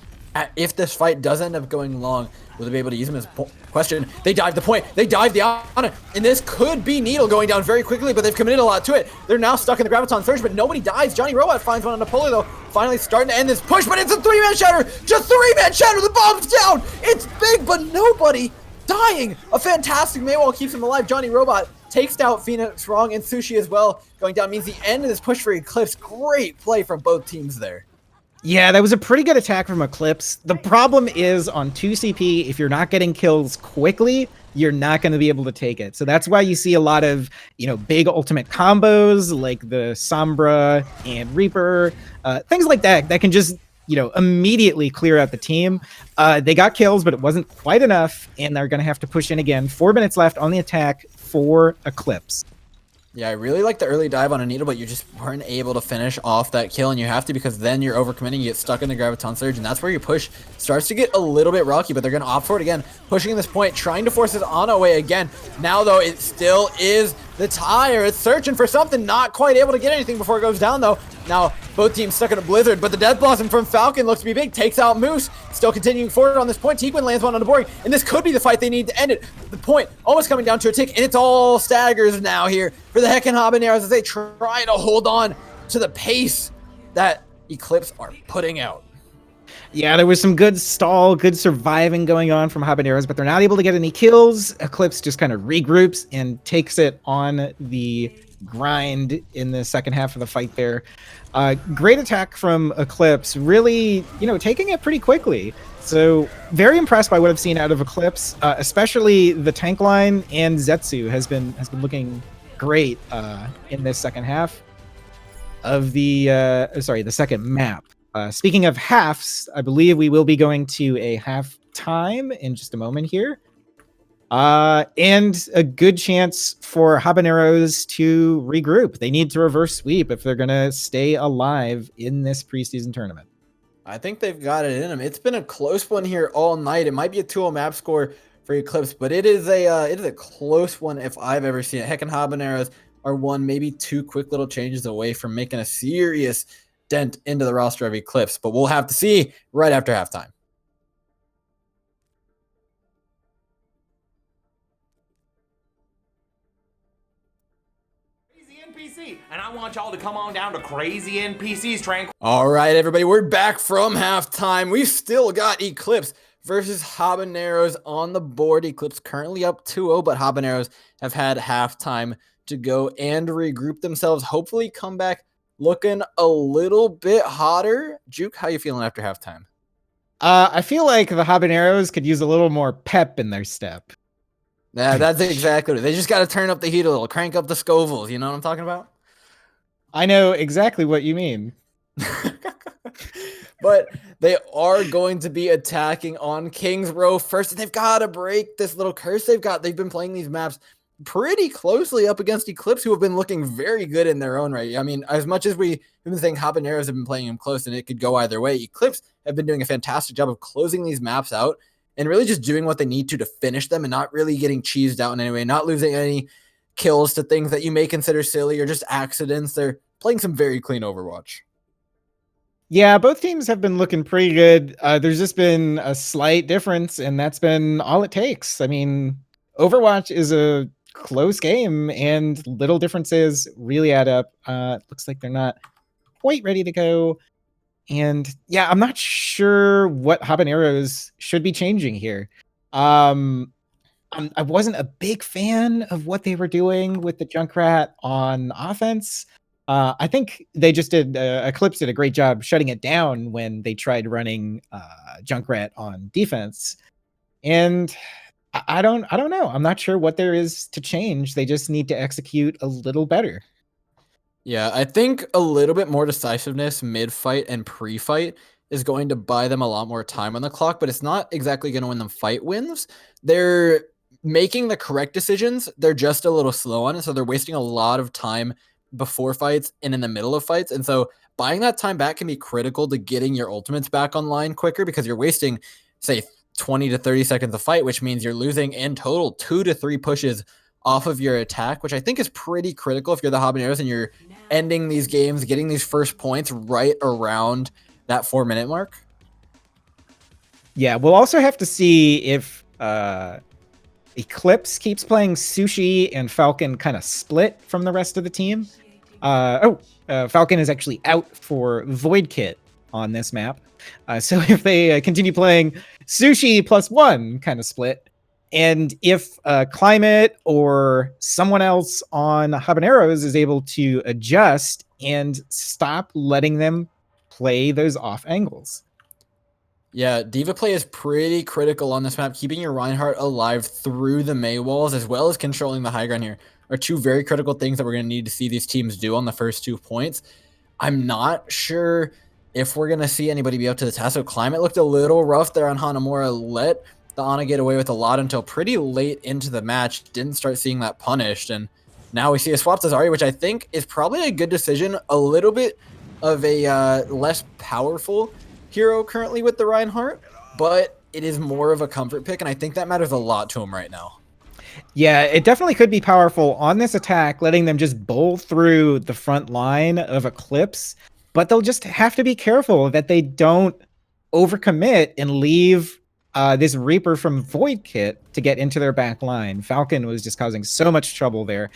If this fight does end up going long, will they be able to use them as question? They dive the point. They dive the Ana. And this could be Needle going down very quickly, but they've committed a lot to it. They're now stuck in the Graviton Surge, but nobody dies. Johnny Robot finds one on the Polar, though. Finally starting to end this push, but it's a 3-man shatter. Just 3-man shatter. The bomb's down. It's big, but nobody dying. A fantastic Maywall keeps him alive. Johnny Robot takes out Phoenix Wrong, and Sushi as well. Going down means the end of this push for Eclipse. Great play from both teams there. Yeah, that was a pretty good attack from Eclipse. The problem is on 2CP, if you're not getting kills quickly, you're not going to be able to take it. So that's why you see a lot of, big ultimate combos like the Sombra and Reaper, things like that can just, immediately clear out the team. They got kills, but it wasn't quite enough, and they're going to have to push in again. 4 minutes left on the attack for Eclipse. Yeah, I really like the early dive on a Needle, but you just weren't able to finish off that kill, and you have to because then you're overcommitting, you get stuck in the Graviton Surge, and that's where your push starts to get a little bit rocky, but they're going to opt for it again, pushing this point, trying to force his Ana away again. Now, though, it still is the tire. It's searching for something, not quite able to get anything before it goes down though. Now, both teams stuck in a blizzard, but the Death Blossom from Falcon looks to be big, takes out Moose, still continuing forward on this point. Tequin lands one on the board, and this could be the fight they need to end it. The point almost coming down to a tick, and it's all staggers now here for the Heckin Habaneros as they try to hold on to the pace that Eclipse are putting out. Yeah, there was some good surviving going on from Habaneros, but they're not able to get any kills. Eclipse just kind of regroups and takes it on the grind in the second half of the fight there. Great attack from Eclipse, really, taking it pretty quickly. So very impressed by what I've seen out of Eclipse, especially the tank line, and Zetsu has been looking great in this second half of the second map. Speaking of halves, I believe we will be going to a half time in just a moment here. And a good chance for Habaneros to regroup. They need to reverse sweep if they're going to stay alive in this preseason tournament. I think they've got it in them. It's been a close one here all night. It might be a 2-0 map score for Eclipse, but it is a close one if I've ever seen it. Heckin Habaneros are one, maybe two quick little changes away from making a serious dent into the roster of Eclipse, but we'll have to see right after halftime. And I want y'all to come on down to Crazy NPCs train. All right, everybody, we're back from halftime. We've still got Eclipse versus Habaneros on the board. Eclipse currently up 2-0, but Habaneros have had halftime to go and regroup themselves. Hopefully come back looking a little bit hotter. Juke, how you feeling after halftime? I feel like the Habaneros could use a little more pep in their step. Yeah, that's exactly it. They just got to turn up the heat a little, crank up the Scovilles. You know what I'm talking about? I know exactly what you mean. But they are going to be attacking on King's Row first. They've got to break this little curse they've got. They've been playing these maps pretty closely up against Eclipse, who have been looking very good in their own right. I mean, as much as we've been saying Habaneros have been playing them close and it could go either way, Eclipse have been doing a fantastic job of closing these maps out and really just doing what they need to finish them and not really getting cheesed out in any way, not losing any kills to things that you may consider silly or just accidents. They're playing some very clean Overwatch. Yeah, both teams have been looking pretty good. There's just been a slight difference, and that's been all it takes. I mean, Overwatch is a close game, and little differences really add up. Looks like they're not quite ready to go. And yeah, I'm not sure what Habaneros should be changing here. I wasn't a big fan of what they were doing with the Junkrat on offense. I think they just did Eclipse did a great job shutting it down when they tried running Junkrat on defense. And I don't know. I'm not sure what there is to change. They just need to execute a little better. Yeah, I think a little bit more decisiveness mid-fight and pre-fight is going to buy them a lot more time on the clock, but it's not exactly going to win them fight wins. They're making the correct decisions. They're just a little slow on it, so they're wasting a lot of time before fights and in the middle of fights. And so buying that time back can be critical to getting your ultimates back online quicker, because you're wasting, say, 20 to 30 seconds of fight, which means you're losing in total 2 to 3 pushes off of your attack, which I think is pretty critical if you're the Habaneros and you're ending these games, getting these first points right around that 4-minute mark. Yeah, we'll also have to see if Eclipse keeps playing Sushi and Falcon kind of split from the rest of the team. Falcon is actually out for Void Kit on this map. So if they continue playing Sushi +1 kind of split, and if Climate or someone else on Habaneros is able to adjust and stop letting them play those off angles. Yeah, Diva play is pretty critical on this map. Keeping your Reinhardt alive through the Mei walls, as well as controlling the high ground here, are two very critical things that we're going to need to see these teams do on the first 2 points. I'm not sure if we're going to see anybody be up to the task. So Climate looked a little rough there on Hanamura. Let the Ana get away with a lot until pretty late into the match. Didn't start seeing that punished. And now we see a swap to Zarya, which I think is probably a good decision. A little bit of a less powerful hero currently with the Reinhardt, but it is more of a comfort pick, and I think that matters a lot to him right now. Yeah, it definitely could be powerful on this attack, letting them just bowl through the front line of Eclipse, but they'll just have to be careful that they don't overcommit and leave this Reaper from Void Kit to get into their back line. Falcon was just causing so much trouble there.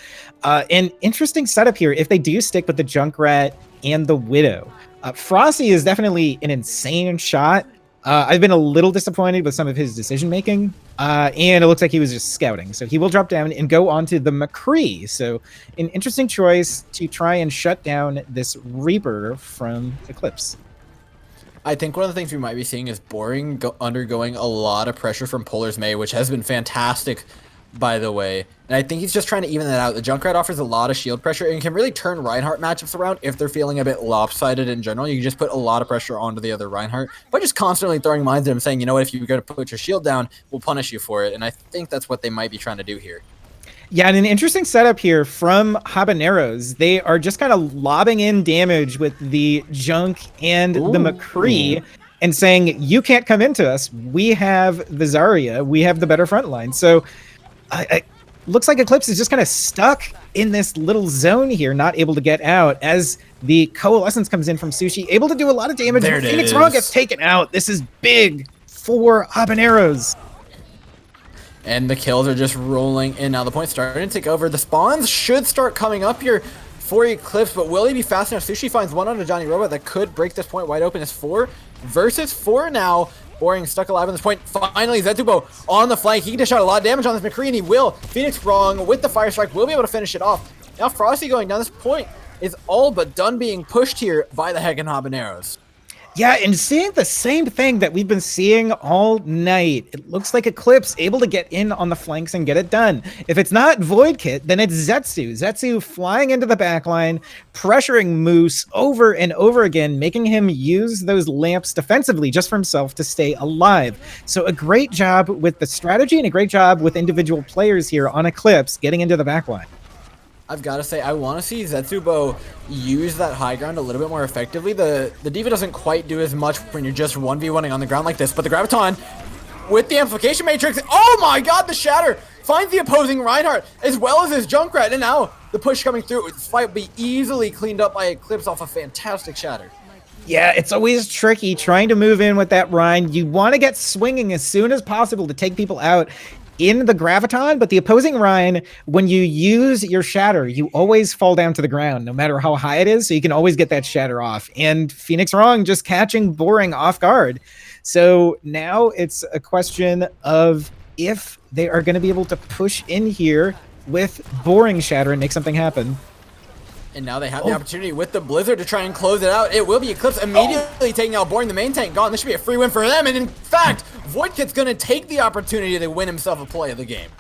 An interesting setup here if they do stick with the Junkrat and the Widow. Frosty is definitely an insane shot. I've been a little disappointed with some of his decision making, and it looks like he was just scouting. So he will drop down and go onto the McCree. So an interesting choice to try and shut down this Reaper from Eclipse. I think one of the things we might be seeing is Boring undergoing a lot of pressure from Polar's May, which has been fantastic, by the way. And I think he's just trying to even that out. The Junkrat offers a lot of shield pressure and can really turn Reinhardt matchups around if they're feeling a bit lopsided in general. You can just put a lot of pressure onto the other Reinhardt by just constantly throwing mines at him, saying, you know what, if you're going to put your shield down, we'll punish you for it. And I think that's what they might be trying to do here. Yeah, and an interesting setup here from Habaneros. They are just kind of lobbing in damage with the Junk and the McCree and saying, you can't come into us. We have the Zarya. We have the better front line. So looks like Eclipse is just kind of stuck in this little zone here, not able to get out as the Coalescence comes in from Sushi, able to do a lot of damage. There it Phoenix is. Raw gets taken out. This is big for Habaneros. And the kills are just rolling in now. The point's starting to take over. The spawns should start coming up here for Eclipse, but will he be fast enough? Sushi finds one onto Johnny Robot that could break this point wide open. It's 4 versus 4 now. Boring stuck alive on this point. Finally, Zetsubo on the flank. He can dish out a lot of damage on this McCree, and he will. Phoenix Wrong with the Fire Strike will be able to finish it off. Now Frosty going down this point is all but done being pushed here by the Heckin Habaneros. Yeah, and seeing the same thing that we've been seeing all night. It looks like Eclipse able to get in on the flanks and get it done. If it's not Void Kit, then it's Zetsu. Zetsu flying into the backline, pressuring Moose over and over again, making him use those lamps defensively just for himself to stay alive. So a great job with the strategy and a great job with individual players here on Eclipse getting into the backline. I've got to say, I want to see Zetsubo use that high ground a little bit more effectively. The D.Va doesn't quite do as much when you're just 1v1ing on the ground like this, but the Graviton with the Amplification Matrix, oh my god, the Shatter finds the opposing Reinhardt as well as his Junkrat, and now the push coming through. This fight will be easily cleaned up by Eclipse off a fantastic Shatter. Yeah, it's always tricky trying to move in with that Rhine. You want to get swinging as soon as possible to take people out in the Graviton, but the opposing Rhine, when you use your Shatter, you always fall down to the ground, no matter how high it is, so you can always get that Shatter off. And Phoenix Wrong just catching Boring off guard. So now it's a question of if they are going to be able to push in here with Boring Shatter and make something happen. And now they have the opportunity with the Blizzard to try and close it out. It will be Eclipse immediately taking out Boring, the main tank gone. This should be a free win for them. And in fact, Void Kit's going to take the opportunity to win himself a play of the game.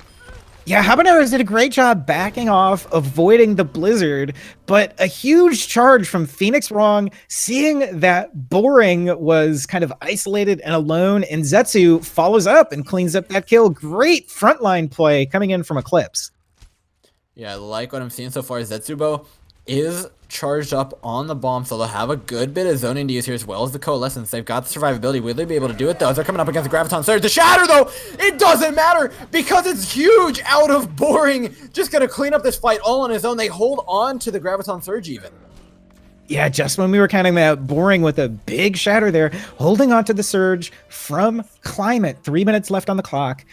Yeah, Habaneros did a great job backing off, avoiding the Blizzard, but a huge charge from Phoenix Wrong, seeing that Boring was kind of isolated and alone, and Zetsu follows up and cleans up that kill. Great frontline play coming in from Eclipse. Yeah, I like what I'm seeing so far. Zetsubo is charged up on the bomb, so they'll have a good bit of zoning to use here as well as the Coalescence. They've got the survivability. Will they be able to do it, though? As they're coming up against the Graviton Surge. The Shatter, though, it doesn't matter because it's huge out of Boring. Just going to clean up this fight all on his own. They hold on to the Graviton Surge even. Yeah, just when we were counting out Boring with a big Shatter there, holding on to the Surge from Climate. 3 minutes left on the clock.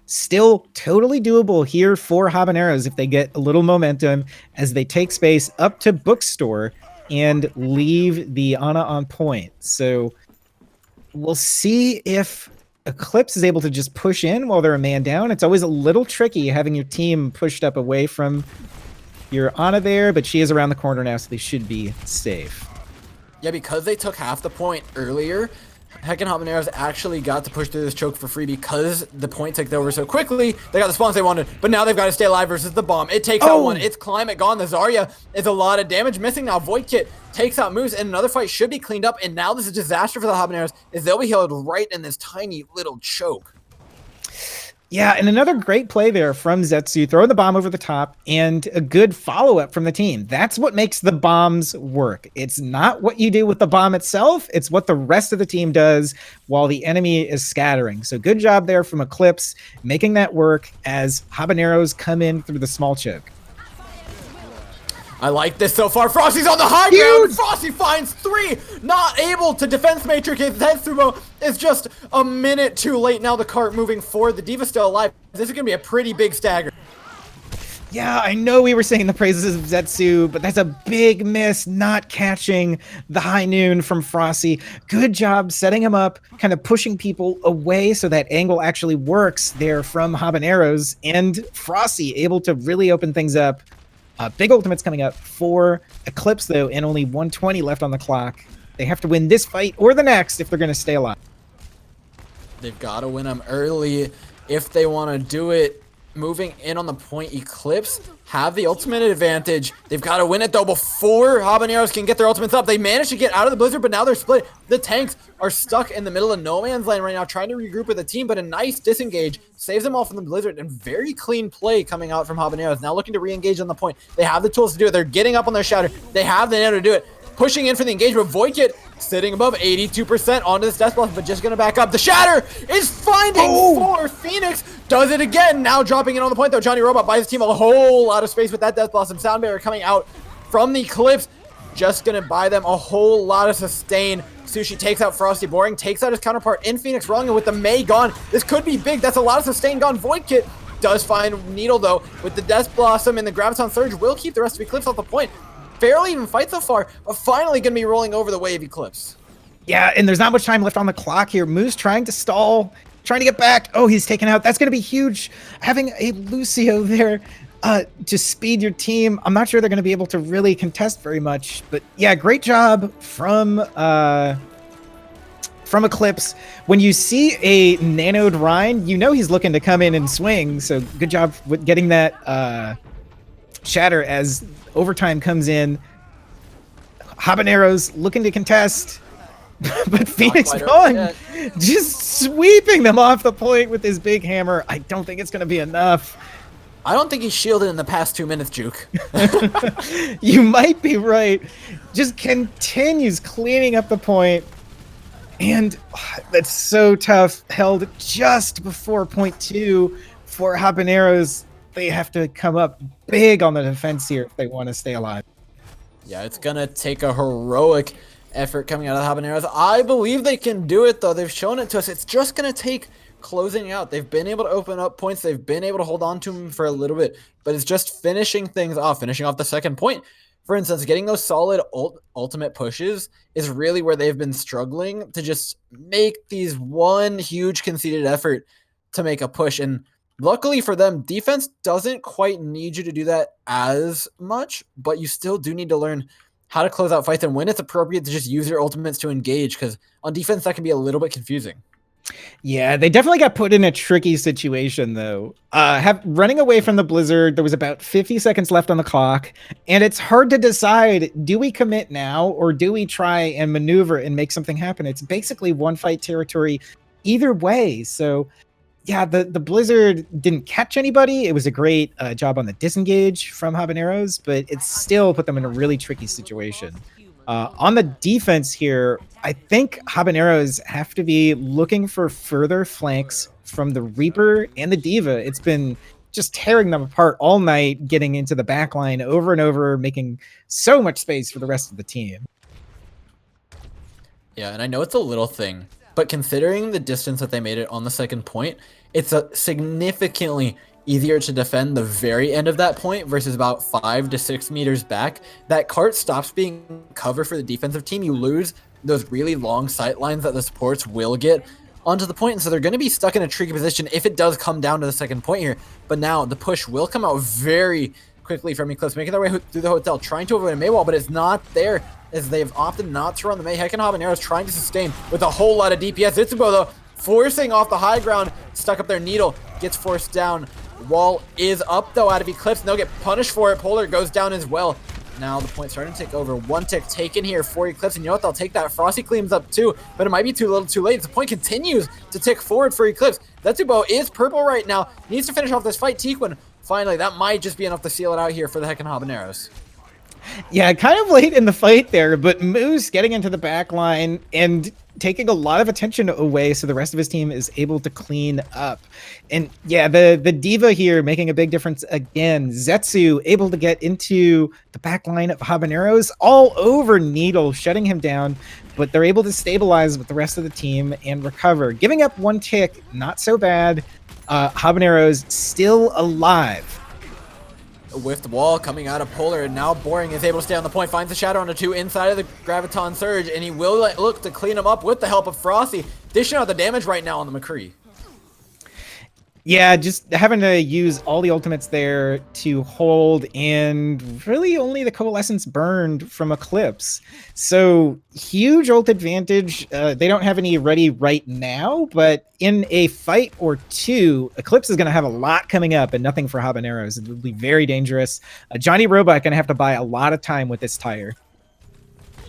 Still totally doable here for Habaneros if they get a little momentum as they take space up to Bookstore and leave the Ana on point. So we'll see if Eclipse is able to just push in while they're a man down. It's always a little tricky having your team pushed up away from your Ana there, but she is around the corner now, so they should be safe. Yeah, because they took half the point earlier, Heckin Habaneros actually got to push through this choke for free because the point took over so quickly. They got the spawns they wanted, but now they've got to stay alive versus the bomb. It takes out one. It's Climate gone. The Zarya is a lot of damage missing now. Void Kit takes out Moose, and another fight should be cleaned up. And now this is a disaster for the Habaneros as they'll be held right in this tiny little choke. Yeah, and another great play there from Zetsu, throwing the bomb over the top, and a good follow-up from the team. That's what makes the bombs work. It's not what you do with the bomb itself, it's what the rest of the team does while the enemy is scattering. So good job there from Eclipse, making that work as Habaneros come in through the small choke. I like this so far. Frosty's on the high ground. Frosty finds 3. Not able to defense matrix. His Zetsubo is just a minute too late. Now the cart moving forward. The Diva's still alive. This is going to be a pretty big stagger. Yeah, I know we were saying the praises of Zetsu, but that's a big miss not catching the high noon from Frosty. Good job setting him up, kind of pushing people away so that angle actually works there from Habaneros, and Frosty able to really open things up. Big ultimates coming up for Eclipse, though, and only 120 left on the clock. They have to win this fight or the next if they're going to stay alive. They've got to win them early if they want to do it. Moving in on the point, Eclipse have the ultimate advantage. They've got to win it, though, before Habaneros can get their ultimates up. They managed to get out of the blizzard, but now they're split. The tanks are stuck in the middle of no man's land right now, trying to regroup with the team, but a nice disengage saves them all from the blizzard, and very clean play coming out from Habaneros. Now looking to re-engage on the point. They have the tools to do it. They're getting up on their shatter. They have the nano to do it. Pushing in for the engagement. Voidkit sitting above 82% onto this death blossom, but just gonna back up. The shatter is finding for Phoenix. Does it again. Now dropping in on the point, though. Johnny Robot buys his team a whole lot of space with that death blossom. Sound barrier coming out from the Eclipse. Just gonna buy them a whole lot of sustain. Sushi takes out Frosty Boring, takes out his counterpart in Phoenix Wrong, and with the May gone, this could be big. That's a lot of sustain gone. Voidkit does find Needle, though, with the Death Blossom and the Graviton Surge. Will keep the rest of Eclipse off the point. Barely even fight so far, but finally going to be rolling over the wave Eclipse. Yeah, and there's not much time left on the clock here. Moose trying to stall, trying to get back. Oh, he's taken out. That's going to be huge. Having a Lucio there to speed your team. I'm not sure they're going to be able to really contest very much, but yeah, great job from Eclipse. When you see a nanoed Rhine, you know he's looking to come in and swing, so good job with getting that shatter as overtime comes in. Habaneros looking to contest, but Phoenix Wrong just sweeping them off the point with his big hammer. I don't think it's going to be enough. I don't think he's shielded in the past 2 minutes, Juke. You might be right. Just continues cleaning up the point. And that's so tough. Held just before point 2 for Habaneros. They have to come up big on the defense here if they want to stay alive. Yeah, it's going to take a heroic effort coming out of the Habaneros. I believe they can do it, though. They've shown it to us. It's just going to take closing out. They've been able to open up points. They've been able to hold on to them for a little bit, but it's just finishing things off, finishing off the second point. For instance, getting those solid ultimate pushes is really where they've been struggling to just make these one huge conceded effort to make a push. And luckily for them, defense doesn't quite need you to do that as much, but you still do need to learn how to close out fights and when it's appropriate to just use your ultimates to engage, because on defense that can be a little bit confusing. Yeah, they definitely got put in a tricky situation, though. Running away from the blizzard, there was about 50 seconds left on the clock, and it's hard to decide, do we commit now, or do we try and maneuver and make something happen? It's basically one fight territory either way. So yeah, the blizzard didn't catch anybody. It was a great job on the disengage from Habaneros, but it still put them in a really tricky situation. On the defense here, I think Habaneros have to be looking for further flanks from the Reaper and the Diva. It's been just tearing them apart all night, getting into the back line over and over, making so much space for the rest of the team. Yeah, and I know it's a little thing, but considering the distance that they made it on the second point, it's a significantly easier to defend the very end of that point versus about 5 to 6 meters back. That cart stops being cover for the defensive team. You lose those really long sight lines that the supports will get onto the point, and so they're going to be stuck in a tricky position if it does come down to the second point here. But now the push will come out very quickly from Eclipse, making their way through the hotel, trying to avoid a May wall, but it's not there, as they've opted not to run the May. Heckin Habaneros trying to sustain with a whole lot of DPS. Itsubo, though, forcing off the high ground, stuck up their Needle, gets forced down. Wall is up, though, out of Eclipse, and they'll get punished for it. Polar goes down as well. now the point starting to take over. One tick taken here for Eclipse, and you know what? They'll take that. Frosty cleans up too, but it might be too little too late. The point continues to tick forward for Eclipse. Zetsubo is purple right now. Needs to finish off this fight. Tequin, finally, that might just be enough to seal it out here for the Heckin Habaneros. Yeah, kind of late in the fight there, but Moose getting into the back line and taking a lot of attention away so the rest of his team is able to clean up. And yeah, the diva here making a big difference again. Zetsu able to get into the back line of Habaneros all over Needle, shutting him down, but they're able to stabilize with the rest of the team and recover. Giving up one tick, not so bad. Habaneros still alive. With the wall coming out of Polar, and now Boring is able to stay on the point, finds the shadow on the 2 inside of the Graviton Surge, and he will look to clean him up with the help of Frosty, dishing out the damage right now on the McCree. Yeah, just having to use all the ultimates there to hold, and really only the Coalescence burned from Eclipse. So huge ult advantage. They don't have any ready right now, but in a fight or two, Eclipse is going to have a lot coming up and nothing for Habaneros. It will be very dangerous. Johnny Robot going to have to buy a lot of time with this tire.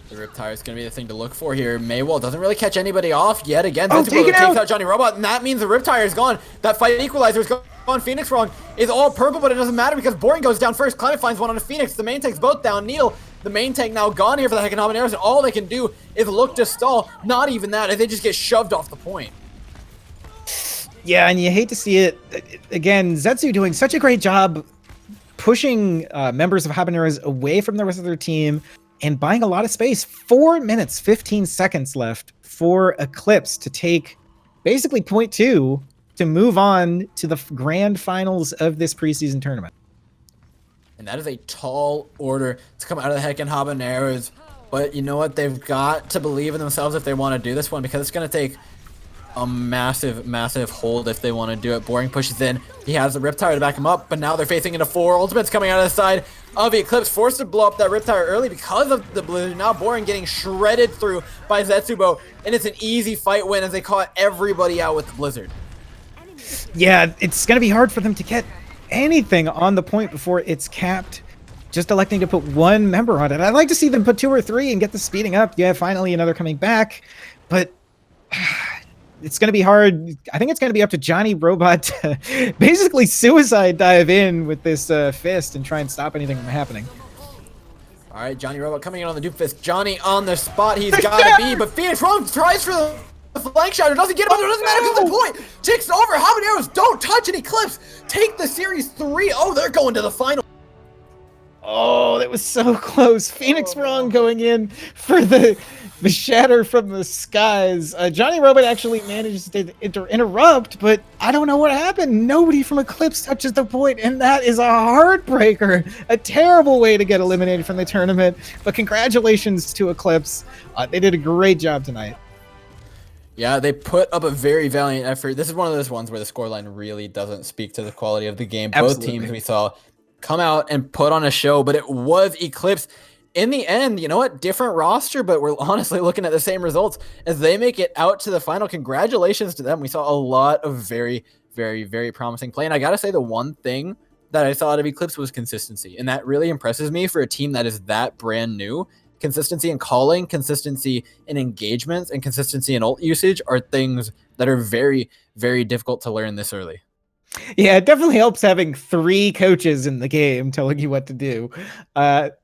The Riptire is going to be the thing to look for here. Maywell doesn't really catch anybody off yet again. Oh, takes out Johnny Robot, and that means the Riptire is gone. That fight equalizer is gone. Phoenix Wrong is all purple, but it doesn't matter because Boring goes down first. Climate finds one on a Phoenix. The main tank's both down. Needle, the main tank now gone here for the Heckin Habaneros, and all they can do is look to stall. Not even that, they just get shoved off the point. Yeah, and you hate to see it. Again, Zetsu doing such a great job pushing members of Habaneros away from the rest of their team and buying a lot of space. 4 minutes, 15 seconds left for Eclipse to take basically point 2 to move on to the grand finals of this preseason tournament. And that is a tall order to come out of the Heckin Habaneros. But you know what? They've got to believe in themselves if they want to do this one, because it's going to take a massive hold if they want to do it. Boring pushes in. He has the Riptire to back him up, but now they're facing into 4 ultimates coming out of the side of the Eclipse, forced to blow up that Riptire early because of the blizzard. Now Boring getting shredded through by Zetsubo, and it's an easy fight win as they caught everybody out with the blizzard. Yeah, it's going to be hard for them to get anything on the point before it's capped. Just electing to put 1 member on it. I'd like to see them put 2 or 3 and get the speeding up. Yeah, finally another coming back, but it's going to be hard. I think it's going to be up to Johnny Robot to basically suicide dive in with this fist and try and stop anything from happening. All right, Johnny Robot coming in on the Dupe Fist. Johnny on the spot. He's got to be, but Phoenix Wrong tries for the flank shatter. Doesn't get him. It doesn't matter because the point ticks over. Habaneros don't touch an Eclipse. Take the series 3-0. They're going to the final. Oh, that was so close. Phoenix Wrong going in for the shatter from the skies. Johnny Robot actually manages to interrupt, but I don't know what happened. Nobody from Eclipse touches the point, and that is a heartbreaker. A terrible way to get eliminated from the tournament, but congratulations to Eclipse. They did a great job tonight. Yeah, they put up a very valiant effort. This is one of those ones where the scoreline really doesn't speak to the quality of the game. Both teams we saw come out and put on a show, but it was Eclipse. In the end, you know what? Different roster, but we're honestly looking at the same results as they make it out to the final. Congratulations to them. We saw a lot of very promising play. And I got to say, the one thing that I saw out of Eclipse was consistency. And that really impresses me for a team that is that brand new. Consistency in calling, consistency in engagements, and consistency in ult usage are things that are very difficult to learn this early. Yeah, it definitely helps having 3 coaches in the game telling you what to do.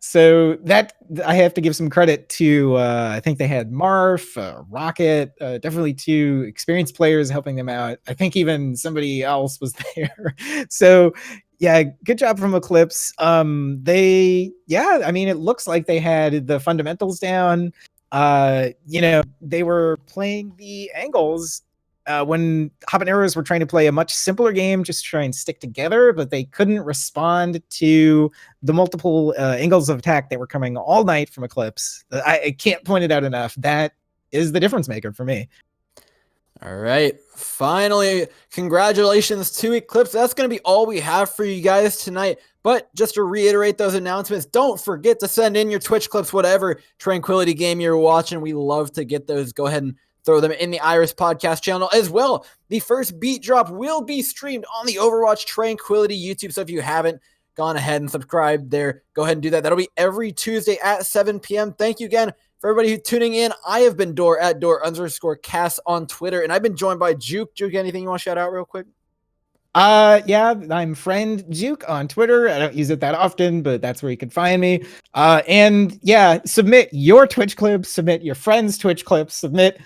So that I have to give some credit to, I think they had Marf, Rocket, definitely 2 experienced players helping them out. I think even somebody else was there. So yeah, good job from Eclipse. I mean, it looks like they had the fundamentals down. They were playing the angles when Habaneros were trying to play a much simpler game, just try and stick together, but they couldn't respond to the multiple angles of attack that were coming all night from Eclipse. I can't point it out enough. That is the difference maker for me. All right. Finally, congratulations to Eclipse. That's going to be all we have for you guys tonight. But just to reiterate those announcements, don't forget to send in your Twitch clips, whatever Tranquility game you're watching. We love to get those. Go ahead and throw them in the Iris podcast channel as well. The first beat drop will be streamed on the Overwatch Tranquility YouTube. So if you haven't, gone ahead and subscribed there, go ahead and do that. That'll be every Tuesday at 7 p.m. Thank you again for everybody who's tuning in. I have been Door at Door_cast on Twitter, and I've been joined by Juke. Juke, anything you want to shout out real quick? Yeah, I'm friend Juke on Twitter. I don't use it that often, but that's where you can find me. And yeah, submit your Twitch clips, submit your friends' Twitch clips, submit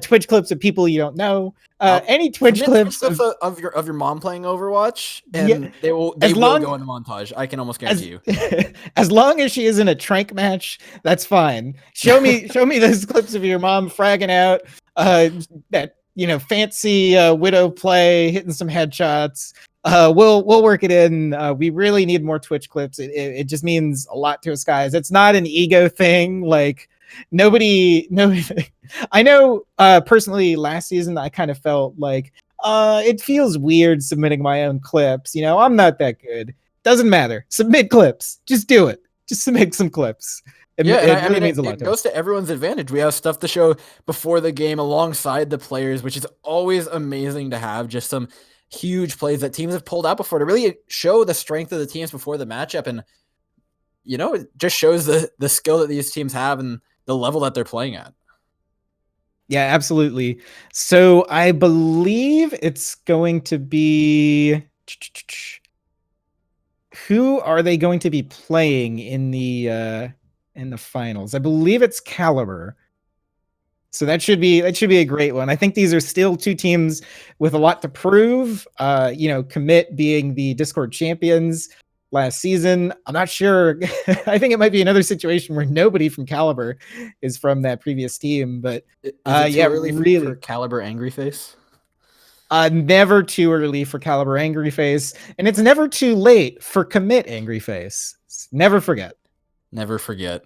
Twitch clips of people you don't know. Any Twitch clips of your mom playing Overwatch, and they will go in the montage. I can almost guarantee you. As long as she is in a trank match, that's fine. Show me those clips of your mom fragging out that fancy Widow play, hitting some headshots. We'll work it in. We really need more Twitch clips. It just means a lot to us guys. It's not an ego thing. Like nobody. I know personally last season I kind of felt like it feels weird submitting my own clips. I'm not that good. Doesn't matter. Submit clips. Just do it. Just submit some clips. It really means a lot. It goes to everyone's advantage. We have stuff to show before the game alongside the players, which is always amazing to have. Just some huge plays that teams have pulled out before to really show the strength of the teams before the matchup. And, it just shows the skill that these teams have and the level that they're playing at. Yeah, absolutely. So I believe it's going to be... Who are they going to be playing in the finals? I believe it's Caliber. So that should be a great one. I think these are still two teams with a lot to prove. Commit being the Discord champions last season. I'm not sure. I think it might be another situation where nobody from Caliber is from that previous team. But really for Caliber Angry Face. Never too early for Caliber Angry Face, and it's never too late for Commit Angry Face. Never forget. Never forget.